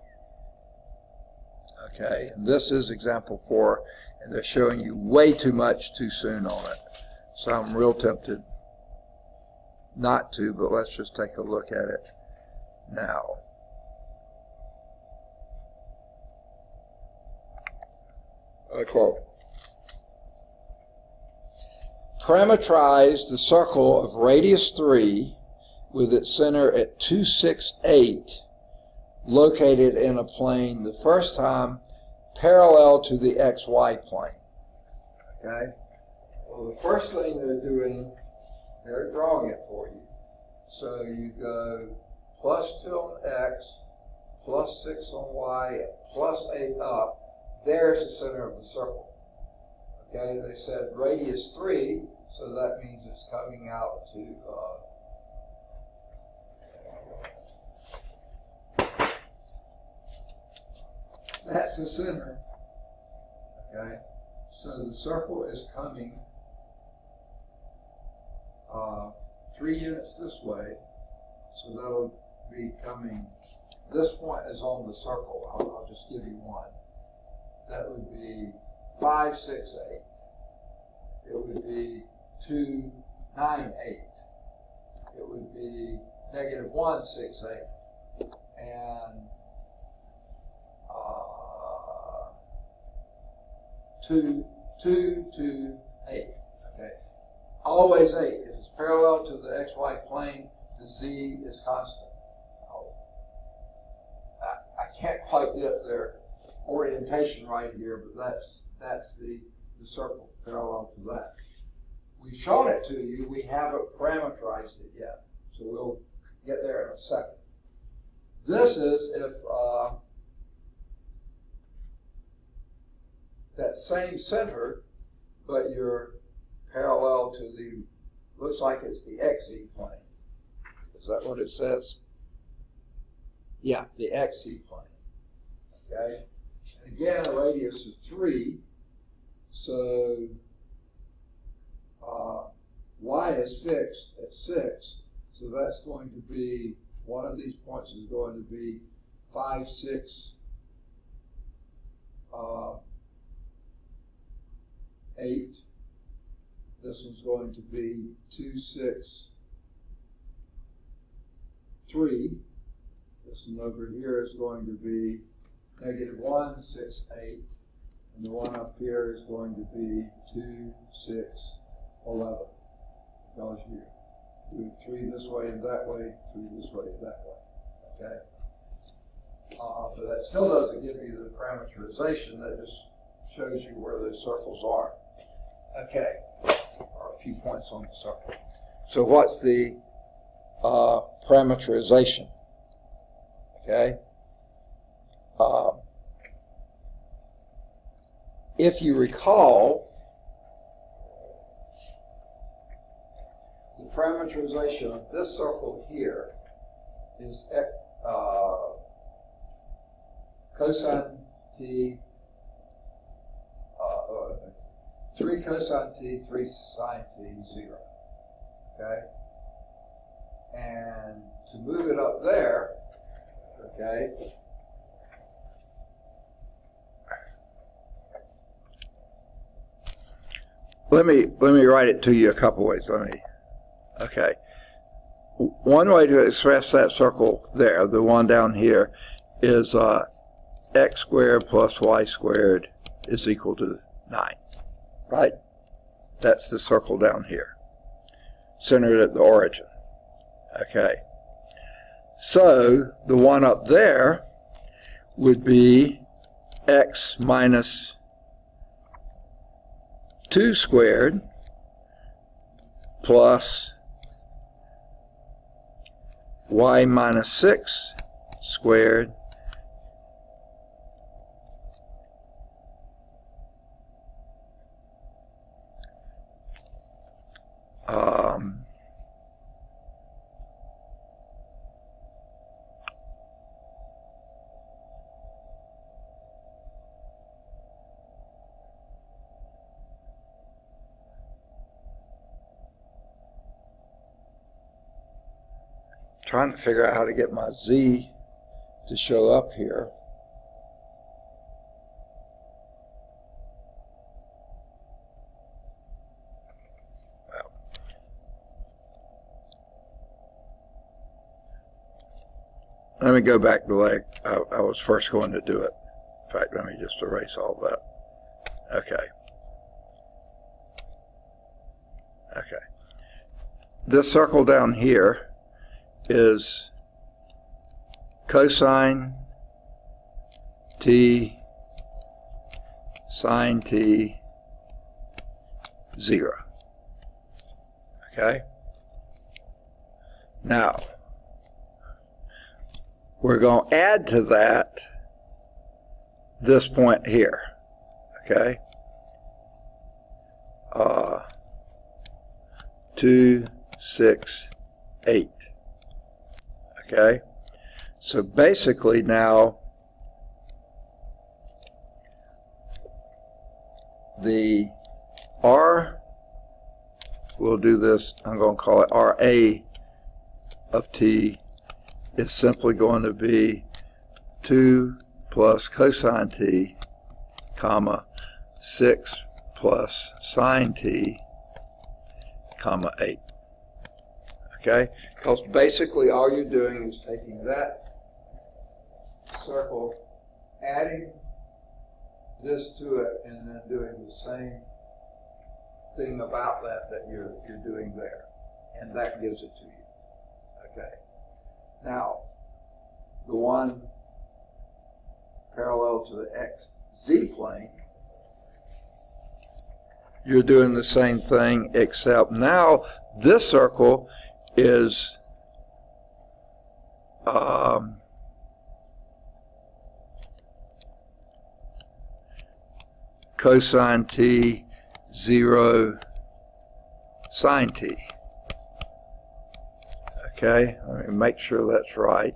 Okay, and this is example 4, and they're showing you way too much too soon on it. So I'm real tempted not to, but let's just take a look at it now. Okay. Parameterize the circle of radius 3 with its center at 2, 6, 8, located in a plane the first time parallel to the xy plane. Okay? Well, the first thing they're doing, they're drawing it for you. So you go plus 2 on x, plus 6 on y, plus 8 up. There's the center of the circle. Okay, they said radius 3, so that means it's coming out to that's the center. Okay, so the circle is coming 3 units this way, so that'll be coming. This point is on the circle. I'll just give you one. That would be 5, 6, 8. It would be 2, 9, 8. It would be negative 1, 6, 8. And 2, 2, 2, 8. Okay. Always 8. If it's parallel to the XY plane, the Z is constant. I can't quite get their orientation right here, but that's the circle parallel to that. We've shown it to you. We haven't parameterized it yet, so we'll get there in a second. This is if that same center, but you're parallel to the, looks like it's the XZ plane. Is that what it says? Yeah, the XZ plane. Okay? And again, the radius is 3, so y is fixed at 6, so that's going to be, one of these points is going to be 5, 6, 8. This one's going to be 2, 6, 3. This one over here is going to be negative 1, 6, 8. And the one up here is going to be 2, 6, 11. Because you do 3 this way and that way, 3 this way and that way. Okay? But that still doesn't give you the parameterization. That just shows you where the circles are. Okay. Or a few points on the circle. So what's the parameterization? Okay? If you recall, the parameterization of this circle here is cosine t, 3 cosine t, 3 sine t, 0. Okay? And to move it up there, okay, let me write it to you a couple ways. Okay. One way to express that circle there, the one down here, is x squared plus y squared is equal to 9. Right? That's the circle down here, centered at the origin. Okay. So the one up there would be x minus 2 squared plus y minus 6 squared trying to figure out how to get my z to show up here. Well, let me go back the way I was first going to do it. In fact, let me just erase all that. Okay. Okay. This circle down here is cosine t sine t 0. Okay? Now, we're going to add to that this point here, okay? 2, 6, 8, okay? So basically now the R, we'll do this, I'm going to call it RA of T, is simply going to be 2 plus cosine T, comma, 6 plus sine T, comma, 8. Okay? Because basically all you're doing is taking that circle, adding this to it, and then doing the same thing about that you're doing there. And that gives it to you. Okay. Now, the one parallel to the XZ plane, you're doing the same thing, except now this circle is cosine T, 0 sine T. Okay, let me make sure that's right.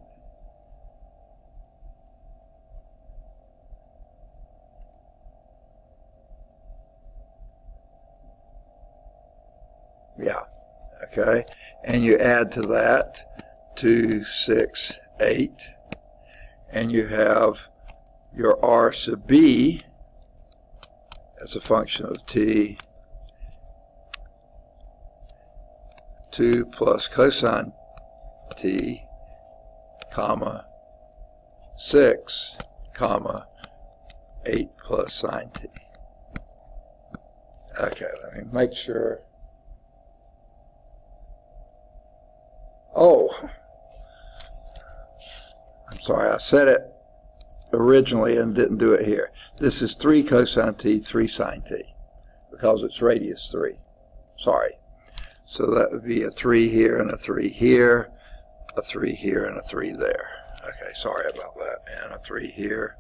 Yeah, okay, and you add to that 2, 6, 8, and you have your R sub B as a function of T, 2 plus cosine T, comma, 6, comma, 8 plus sine T. Okay, let me make sure. Oh, I'm sorry, I said it originally and didn't do it here. This is 3 cosine T, 3 sine T, because it's radius 3. Sorry. So that would be a 3 here and a 3 here, a 3 here and a 3 there. Okay, sorry about that. And a 3 here,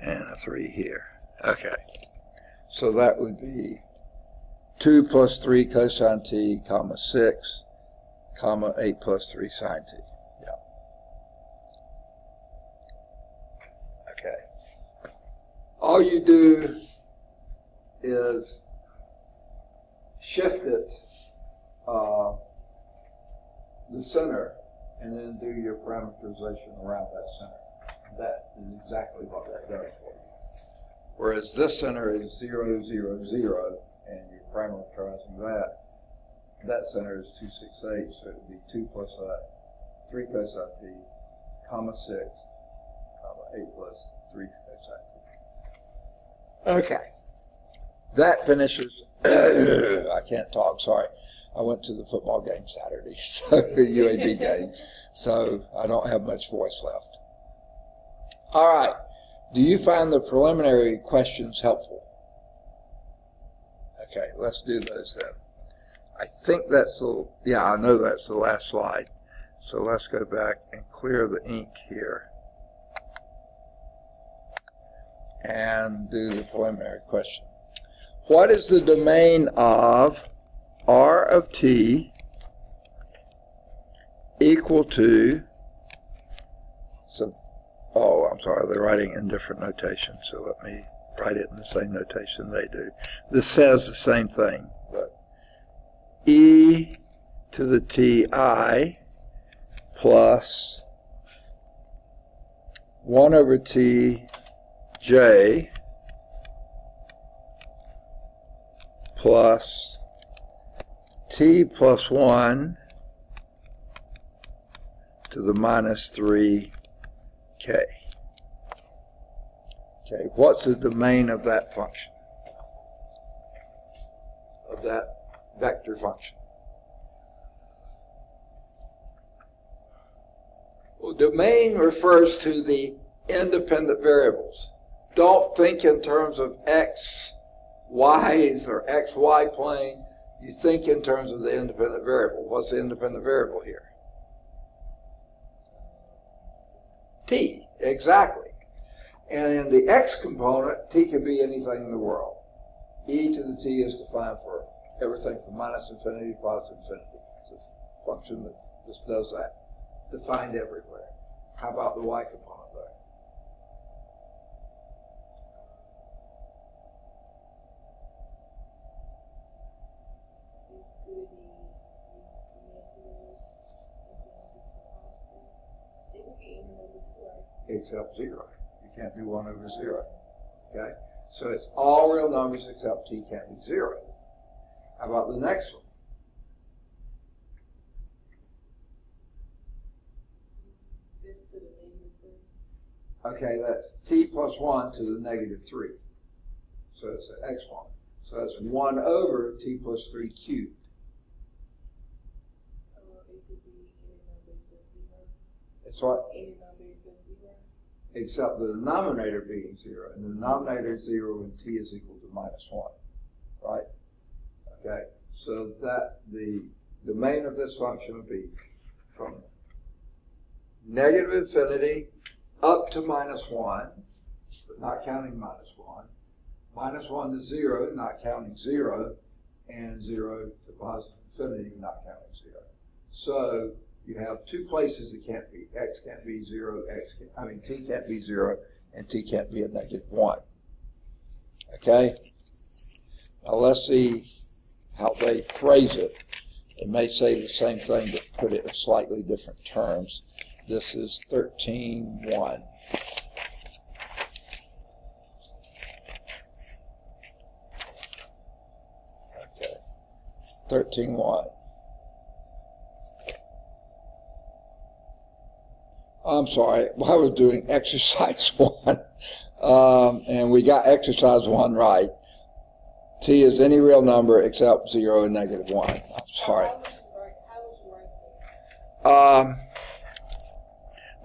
and a 3 here. Okay, so that would be 2 plus 3 cosine T, comma 6, comma 8 plus 3 sine T. Yeah. Okay. All you do is shift it, the center, and then do your parameterization around that center. That is exactly what that does for you. Whereas this center is 0, 0, 0, and you're parameterizing that, that center is 2, 6, 8, so it would be 2 plus 3 cosine T, comma 6, comma 8 plus 3 cosine T. Okay. That finishes, I can't talk, sorry. I went to the football game Saturday, so UAB game, so I don't have much voice left. All right. Do you find the preliminary questions helpful? Okay, let's do those then. I think that's the, yeah, I know that's the last slide. So let's go back and clear the ink here and do the preliminary question. What is the domain of R of T equal to, so, oh, I'm sorry, they're writing in different notation, so let me write it in the same notation they do. This says the same thing, but e to the ti plus 1 over t j plus t plus 1 to the minus 3k. Okay, what's the domain of that function? Of that vector function? Well, domain refers to the independent variables. Don't think in terms of x, y's or xy plane. You think in terms of the independent variable. What's the independent variable here? Exactly. And in the x component, t can be anything in the world. E to the t is defined for everything from minus infinity to positive infinity. It's a function that just does that. Defined everywhere. How about the y component there? Except 0. You can't do 1 over 0. Okay? So it's all real numbers except t can't be 0. How about the next one? Okay, that's t plus 1 to the negative 3. So it's an exponent. So that's 1 over t plus 3 cubed. It's what? Except the denominator being 0. And the denominator is 0 when t is equal to minus 1. Right? Okay, so that the domain of this function would be from negative infinity up to minus 1, but not counting minus 1, minus 1 to 0, not counting 0, and 0 to positive infinity, not counting 0. So you have two places it can't be. X can't be 0, t can't be 0, and t can't be a negative 1. Okay? Now let's see how they phrase it. It may say the same thing, but put it in slightly different terms. This is 13.1. Okay, 13.1. I'm sorry, I was doing exercise 1, and we got exercise 1 right. T is any real number except 0 and negative 1. I'm sorry.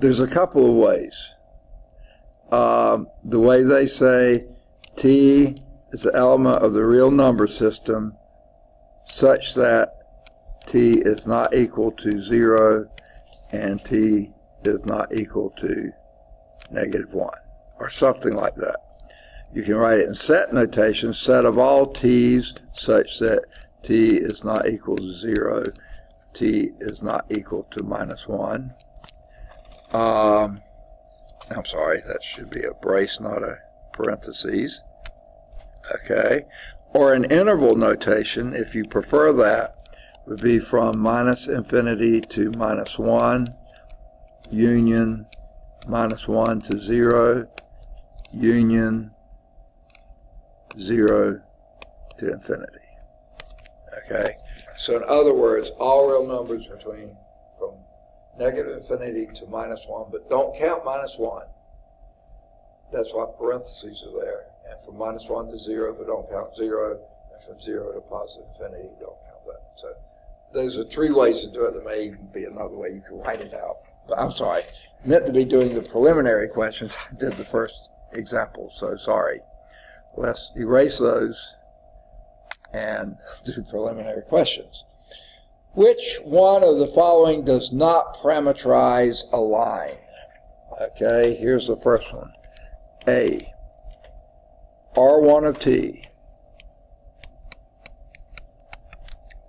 There's a couple of ways. The way they say T is an element of the real number system such that T is not equal to 0 and T is not equal to negative 1, or something like that. You can write it in set notation, set of all T's such that T is not equal to 0, T is not equal to minus 1. I'm sorry, that should be a brace, not a parentheses. Okay. Or an interval notation, if you prefer that, would be from minus infinity to minus 1, union minus 1 to 0, union 0 to infinity. Okay? So in other words, all real numbers from negative infinity to minus 1, but don't count minus 1. That's why parentheses are there. And from minus 1 to 0, but don't count 0. And from 0 to positive infinity, don't count that. So those are three ways to do it. There may even be another way you can write it out. But I'm sorry. Meant to be doing the preliminary questions. I did the first example, so sorry. Let's erase those and do preliminary questions. Which one of the following does not parameterize a line? Okay, here's the first one. A, R1 of t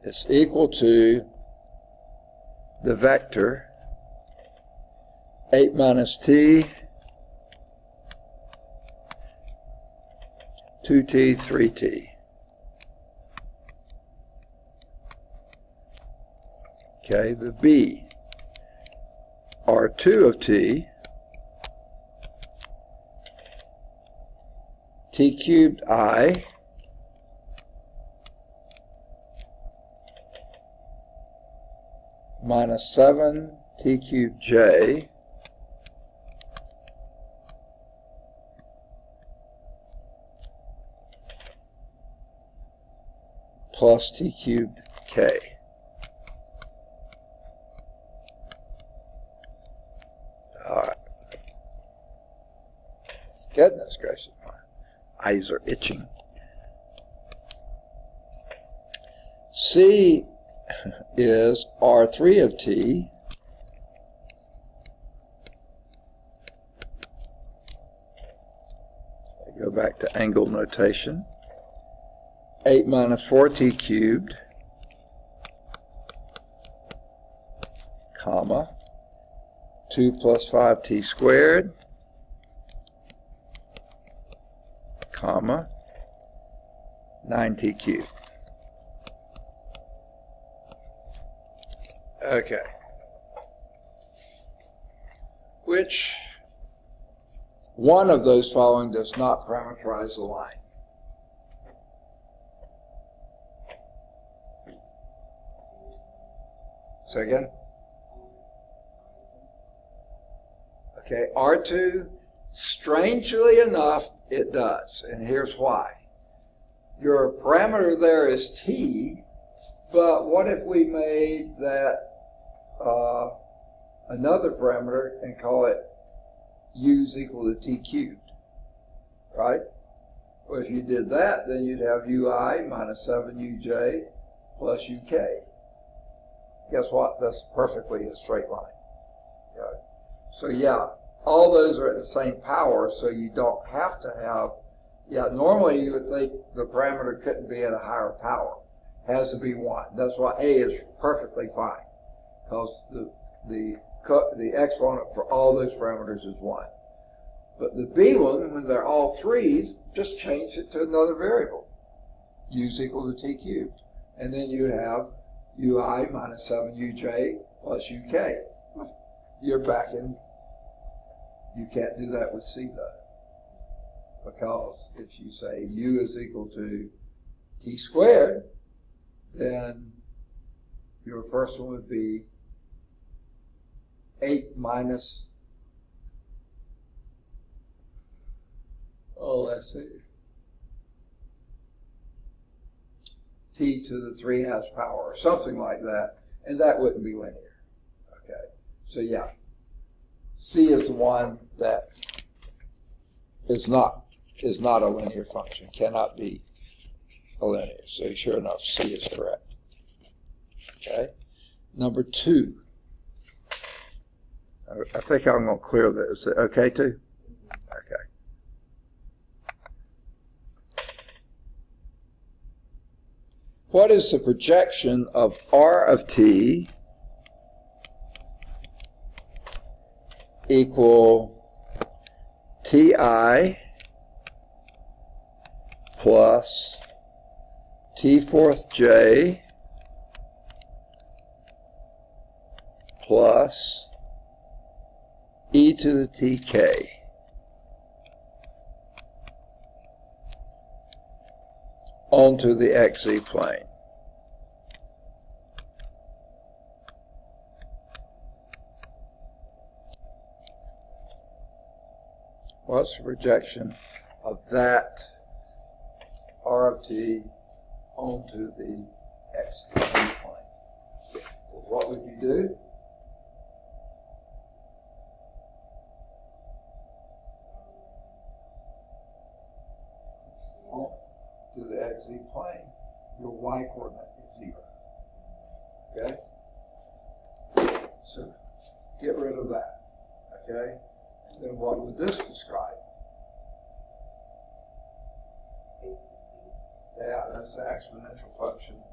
is equal to the vector 8 minus t, 2t, 3t. Okay, the B, R2 of t, t cubed I, minus 7 t cubed j, plus t cubed k. All right. Goodness gracious, my eyes are itching. C is R3 of t back to angle notation. 8 minus 4t cubed, comma, 2 plus 5t squared, comma, 9t cubed. Okay. Which one of those following does not parameterize the line? Say again? Okay, R2, strangely enough, it does, and here's why. Your parameter there is t, but what if we made that another parameter and call it u is equal to t cubed, right? Well, if you did that, then you'd have ui minus 7uj plus uk. Guess what? That's perfectly a straight line. Okay. So yeah, all those are at the same power, so you don't have to have, normally you would think the parameter couldn't be at a higher power. It has to be 1. That's why A is perfectly fine, because the exponent for all those parameters is 1. But the B one, when they're all 3's, just change it to another variable. U is equal to t cubed. And then you have ui minus 7uj plus uk. You're back in, you can't do that with C though. Because if you say u is equal to t squared, then your first one would be 8 minus, let's see, t to the 3/2 power or something like that, and that wouldn't be linear. Okay, so yeah, C is the one that is not a linear function, cannot be a linear. So sure enough, C is correct. Okay, number 2. I think I'm going to clear this. Is it okay too? Okay. What is the projection of R of t equal ti plus t fourth j plus e to the tk onto the xz plane? What's the projection of that R of t onto the xz plane? What would you do? To the xz plane, your y coordinate is 0. Okay? So get rid of that. Okay? And then what would this describe? Yeah, that's the exponential function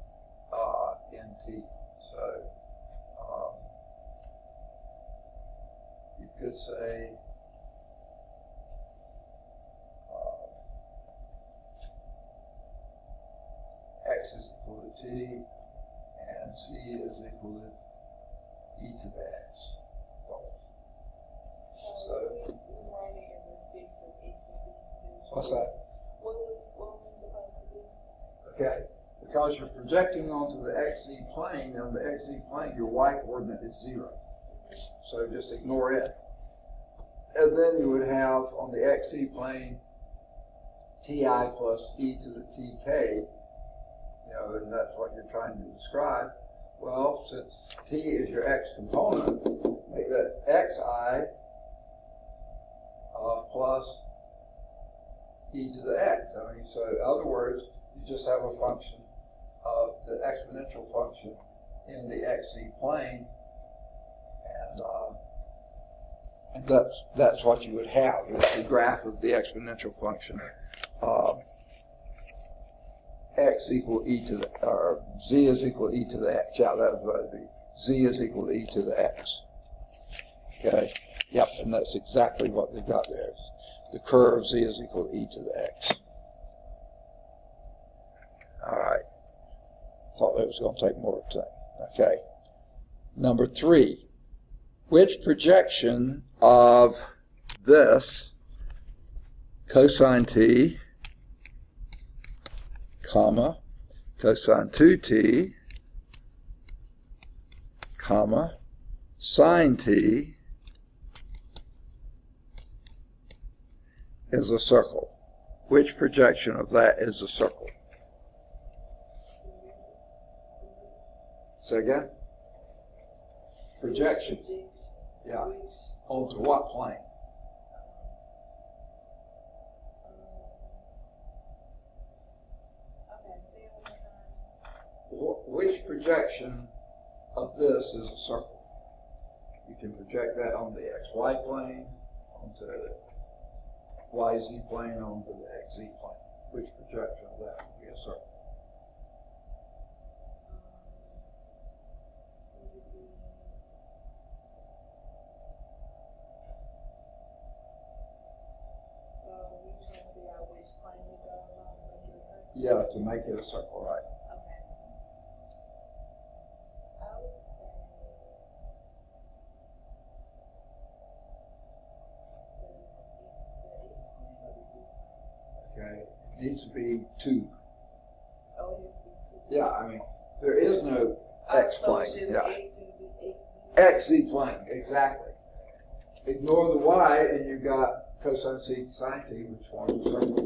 in t. So you could say x is equal to t, and c is equal to e to the x. So, what's that? What was supposed to be? Okay, because you're projecting onto the xz plane, and on the xz plane, your y coordinate is 0. So just ignore it. And then you would have on the xz plane ti plus e to the tk. And that's what you're trying to describe. Well, since t is your x component, make that xi plus e to the x. I mean, so in other words, you just have a function of the exponential function in the xz plane, and that's what you would have. It's the graph of the exponential function x equal e to the, or z is equal to e to the x. Yeah, that was what it would be. Z is equal to e to the x. Okay. Yep, and that's exactly what they've got there. The curve z is equal to e to the x. All right. Thought that was going to take more time. Okay. Number 3. Which projection of this cosine t, comma, cosine 2t, comma, sine t is a circle? Which projection of that is a circle? Say again? Projection. Yeah. Onto what plane? Which projection of this is a circle? You can project that on the xy plane, onto the yz plane, onto the xz plane. Which projection of that would be a circle? Yeah, to make it a circle, right? Okay. I would say Okay, it needs to be 2. oh, it has to be 2. Yeah, I mean, there is no x So plane. it's just Yeah, X and Z. xz plane, exactly. Ignore the y, and you got cosine c sine t, which forms a circle.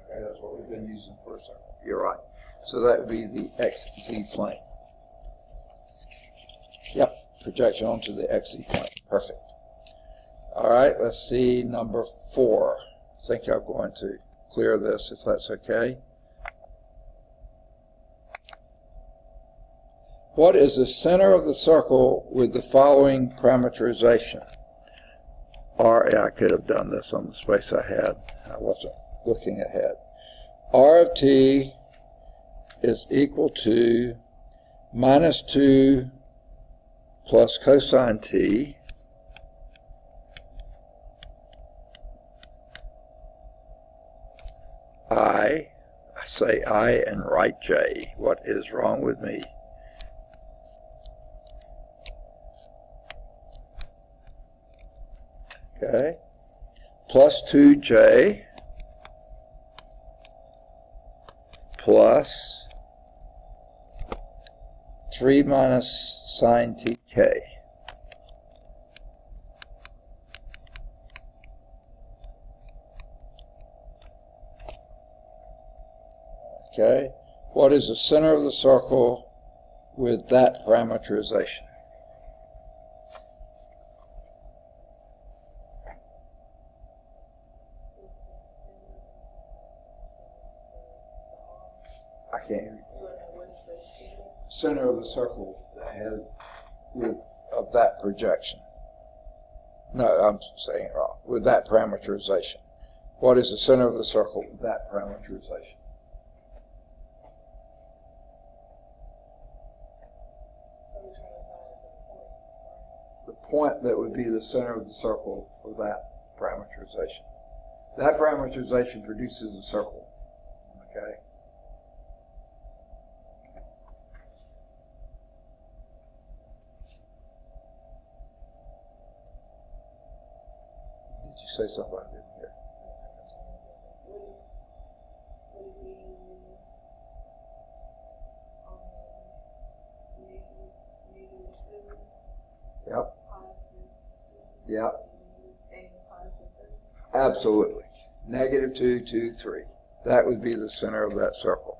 Okay, that's what we've been using for a circle. You're right. So that would be the xz plane. Yep, projection onto the xz plane. Perfect. All right, let's see number 4. I think I'm going to clear this if that's okay. What is the center of the circle with the following parameterization? I could have done this on the space I had. I wasn't looking ahead. R of t is equal to minus 2 plus cosine t I say I and write j. What is wrong with me? Okay, plus 2j plus 3 minus sine tk. Okay, what is the center of the circle with that parameterization? I can't hear you. Center of the circle that has of that projection. No, I'm saying it wrong. With that parameterization. What is the center of the circle with that parameterization? The point that would be the center of the circle for that parameterization. That parameterization produces a circle. Okay? Did you say something I didn't hear? Yep. Yep. Absolutely. Negative 2, 2, 3. That would be the center of that circle.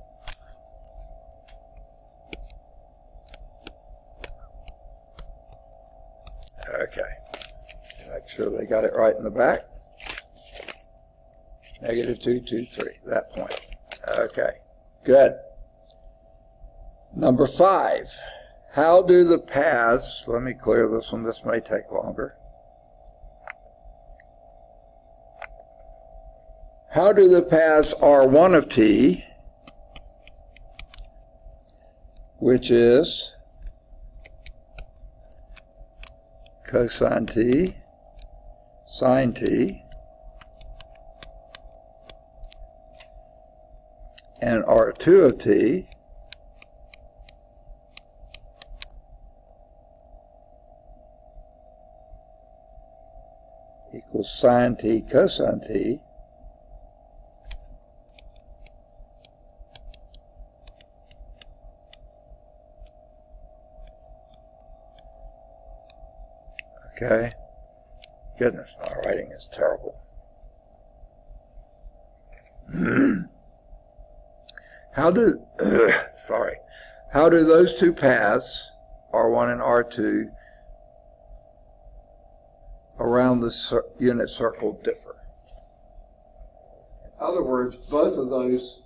Okay. Make sure they got it right in the back. Negative 2, 2, 3. That point. Okay. Good. Number 5. How do the paths, let me clear this one, this may take longer. how do the paths R1 of t, which is cosine t, sine t, and R2 of t equals sine t cosine t, okay? Goodness, my writing is terrible. How do those two paths, R1 and R2, around the unit circle differ? In other words, both of those,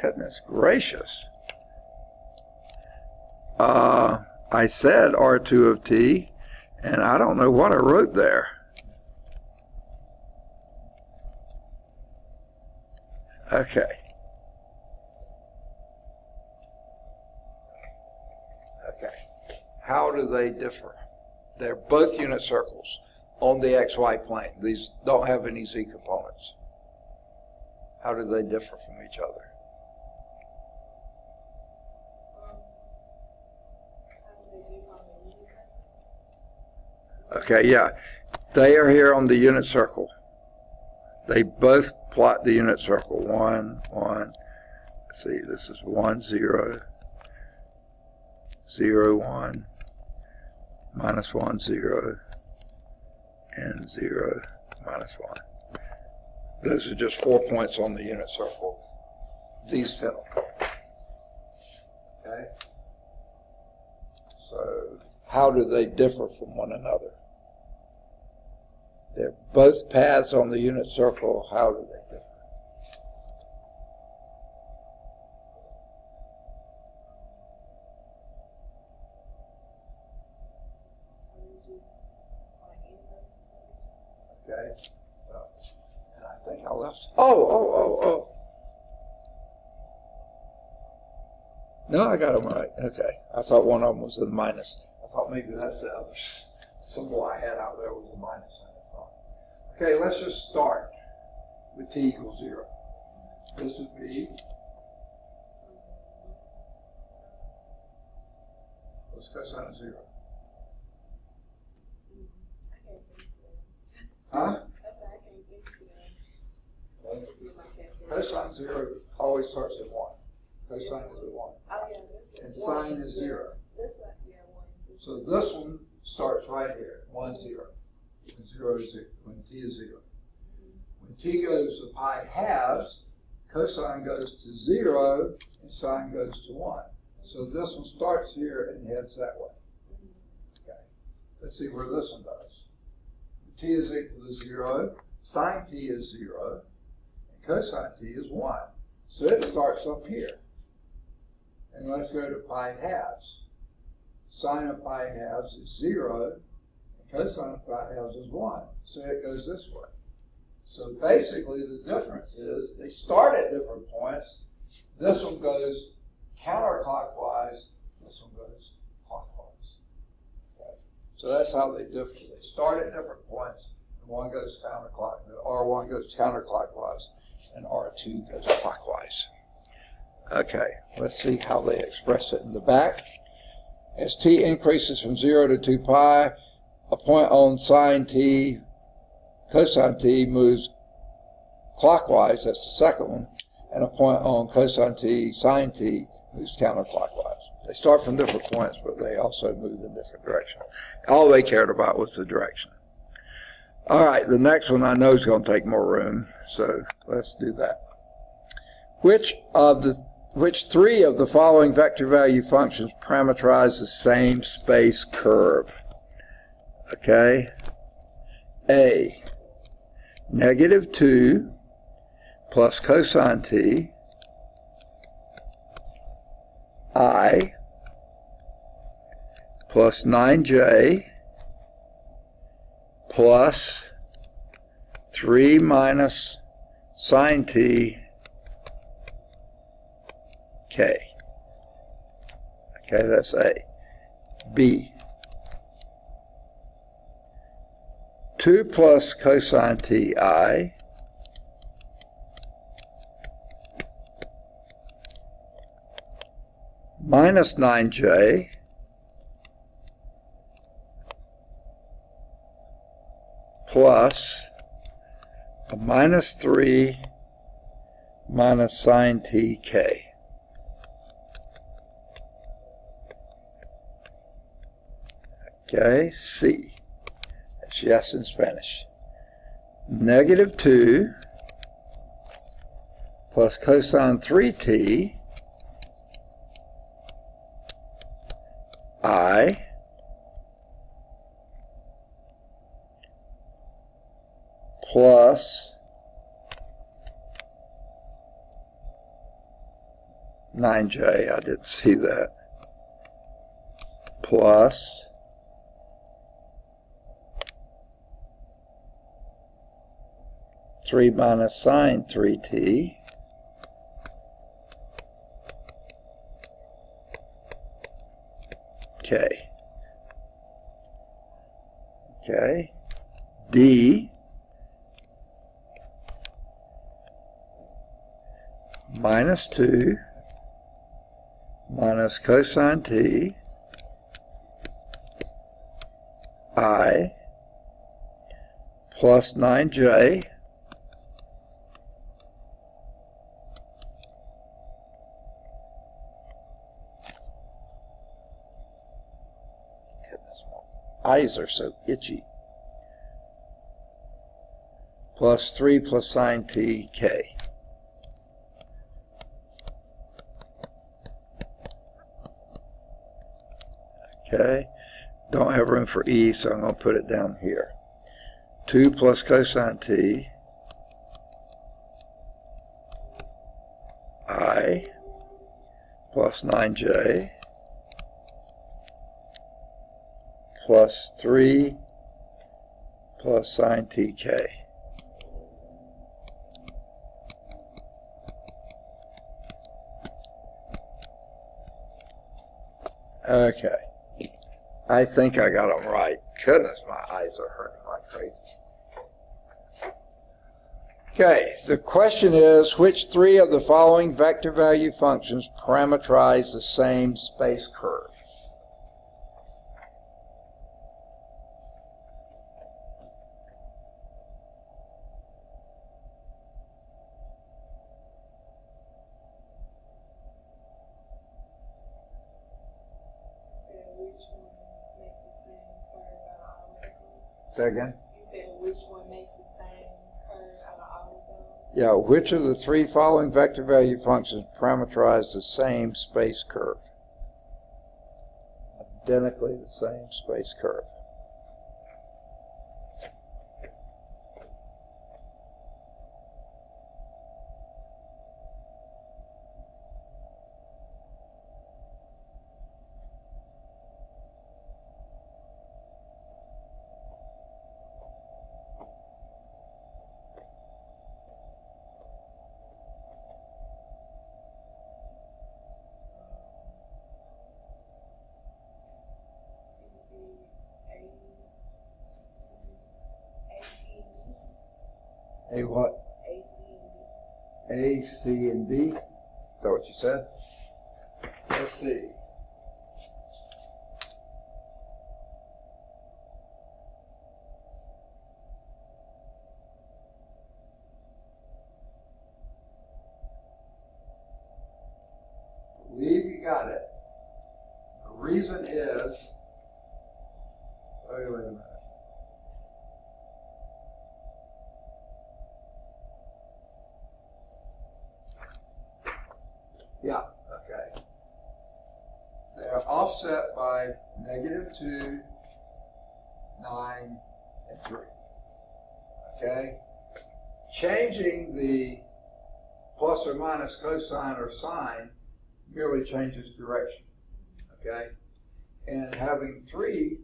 goodness gracious. I said R2 of t, and I don't know what I wrote there. Okay. Okay. How do they differ? They're both unit circles on the xy plane. These don't have any z components. How do they differ from each other? Okay, yeah. They are here on the unit circle. They both plot the unit circle. 1, 1. Let's see, this is 1, 0, 0, 1, minus 1, 0, and 0, minus 1. Those are just 4 points on the unit circle. These fit them. Okay? So, how do they differ from one another? They're both paths on the unit circle. How do they differ? Okay. And I think I left. Oh. No, I got them right. Okay. I thought one of them was a minus. I thought maybe that's the other symbol I had out there was a minus. Okay, let's just start with t equals 0. This would be, what's cosine of 0? Huh? Cosine 0 always starts at 1. Cosine is at 1. And sine is 0. So this one starts right here, 1, 0. When 0 is 0, when t is 0. When t goes to pi halves, cosine goes to 0 and sine goes to 1. So this one starts here and heads that way. Okay. Let's see where this one does. When t is equal to 0, sine t is 0, and cosine t is 1. So it starts up here. And let's go to pi halves. Sine of pi halves is 0. Cosine of pi halves is 1, so it goes this way. So basically the difference is they start at different points. This one goes counterclockwise, this one goes clockwise. Okay. So that's how they differ. They start at different points, and one goes counterclockwise, R1 goes counterclockwise, and R2 goes clockwise. Okay, let's see how they express it in the back. As t increases from 0 to 2 pi, a point on sine t, cosine t moves clockwise, that's the second one, and a point on cosine t, sine t moves counterclockwise. They start from different points, but they also move in different directions. All they cared about was the direction. All right, the next one I know is going to take more room, so let's do that. Which three of the following vector value functions parameterize the same space curve? Okay, A, -2 plus cosine t, I, plus 9j, plus 3 minus sine t k. Okay, that's A. B. 2 plus cosine t I minus 9j plus a minus 3 minus sine t k. Okay, C. That's yes in Spanish. Negative 2 plus cosine 3t I plus 9j, I didn't see that, plus 3 minus sine 3t k. Okay. D minus 2 minus cosine t I plus 9j eyes are so itchy. Plus 3 plus sine t k. Okay, don't have room for E, so I'm going to put it down here. 2 plus cosine t I plus 9j plus 3 plus sine tk. Okay. I think I got them right. Goodness, my eyes are hurting like crazy. Okay, the question is, which three of the following vector value functions parameterize the same space curve? Say again? You said which one makes the same curve out of all of them? Yeah, which of the three following vector value functions parameterize the same space curve? Identically the same space curve. A what? A, C, and D. Is that what you said? Let's see. I believe you got it. The reason is, wait a minute. Yeah, okay. They're offset by -2, 9, and 3. Okay? Changing the plus or minus cosine or sine merely changes direction. Okay? And having 3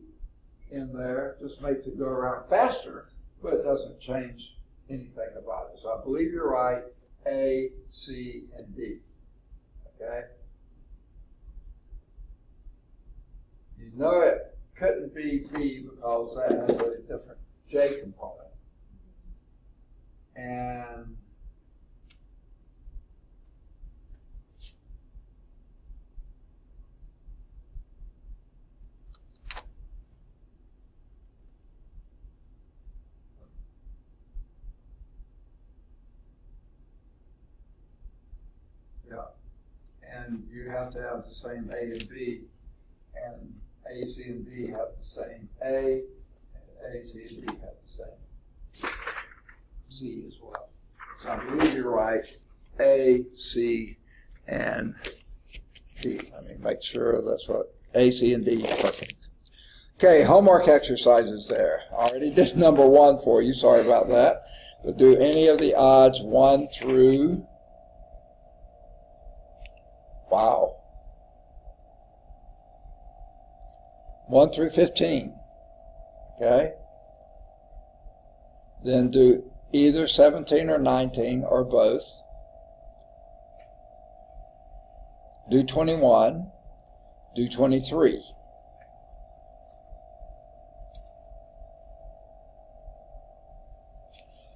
in there just makes it go around faster, but it doesn't change anything about it. So I believe you're right, A, C, and D. Okay? You know it couldn't be B because that has a different J component. And and you have to have the same A and B, and A, C, and D have the same A, and A, C, and D have the same Z as well. So I believe you're right, A, C, and D. Let me make sure that's what, A, C, and D, perfect. Okay, homework exercises there. I already did number 1 for you, sorry about that. But do any of the odds 1 through, wow, 1 through 15, okay? Then do either 17 or 19 or both. Do 21, do 23.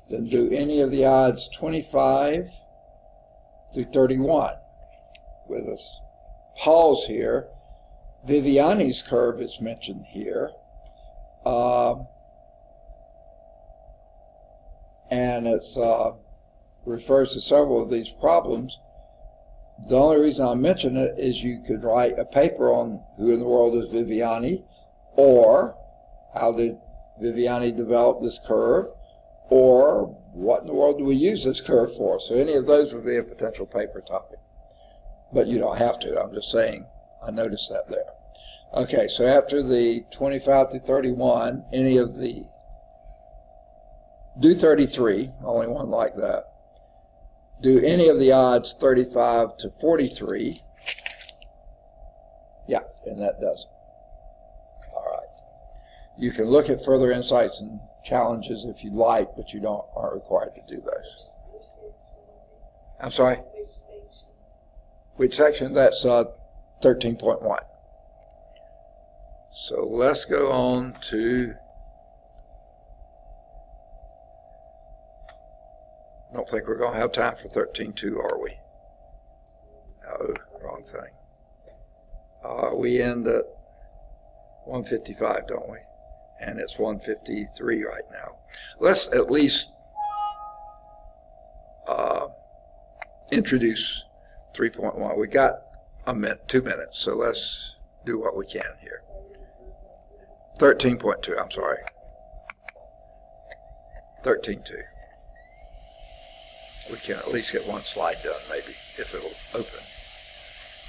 Then do any of the odds 25 through 31. With a pause here, Viviani's curve is mentioned here. And it refers to several of these problems. The only reason I mention it is you could write a paper on who in the world is Viviani, or how did Viviani develop this curve, or what in the world do we use this curve for. So any of those would be a potential paper topic. But you don't have to. I'm just saying I noticed that there. Okay, so after the 25 to 31, any of the, do 33, only one like that. Do any of the odds 35 to 43. Yeah, and that does it. All right. You can look at further insights and challenges if you like, but you aren't required to do those. I'm sorry? Which section? That's 13.1. So let's go on to, I don't think we're going to have time for 13.2, are we? No, wrong thing. We end at 155, don't we? And it's 153 right now. Let's at least introduce 3.1. We got 2 minutes, so let's do what we can here. 13.2, I'm sorry. 13.2. We can at least get one slide done, maybe, if it'll open.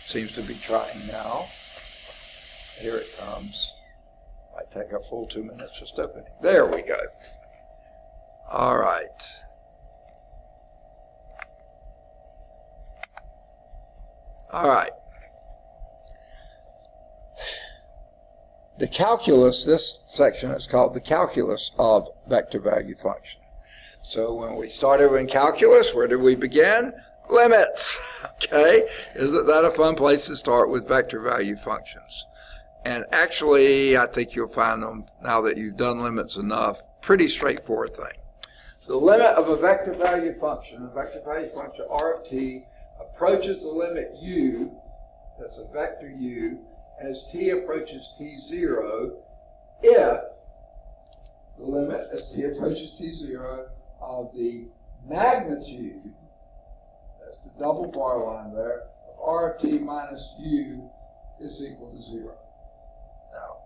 Seems to be trying now. Here it comes. Might take a full 2 minutes just opening. There we go. All right. All right. The calculus, this section is called the calculus of vector value function. So when we started in calculus, where did we begin? Limits. Okay? Isn't that a fun place to start with vector value functions? And actually, I think you'll find them, now that you've done limits enough, pretty straightforward thing. The limit of a vector value function R of t, approaches the limit u, that's a vector u, as t approaches t0, if the limit as t approaches t0 of the magnitude, that's the double bar line there, of R of t minus u is equal to 0. Now,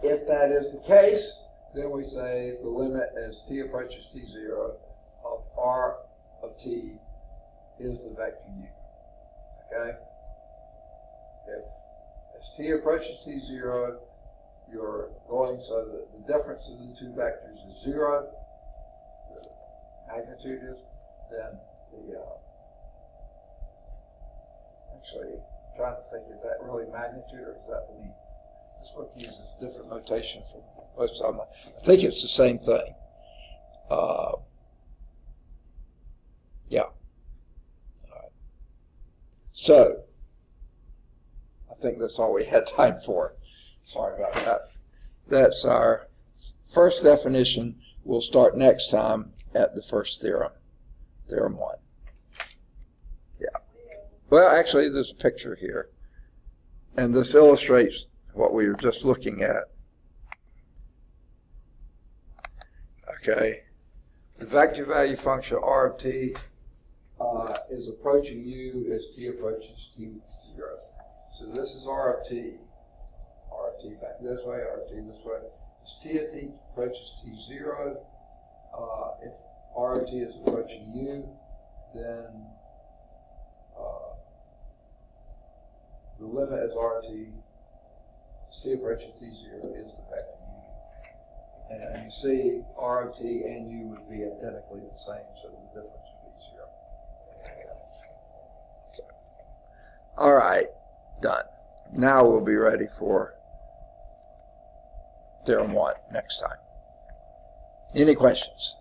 if that is the case, then we say the limit as t approaches t0 of R of t is the vector u. Okay? If as t approaches t0, you're going so that the difference of the two vectors is 0, the magnitude is, then the, actually, I'm trying to think, is that really magnitude or is that length? This book uses different notation for most of them. I think it's the same thing. Yeah. So, I think that's all we had time for. Sorry about that. That's our first definition. We'll start next time at the first theorem, Theorem 1. Yeah. Well, actually, there's a picture here. And this illustrates what we were just looking at. Okay. The vector value function R of t is approaching u as t approaches t0. So this is R of t. R of t back this way, R of t this way. As t of t approaches t0, if R of t is approaching u, then the limit as R of t, as t approaches t0 is the vector u. And you see R of t and u would be identically the same, so the difference would be 0. So, all right, done. Now we'll be ready for Theorem 1 next time. Any questions?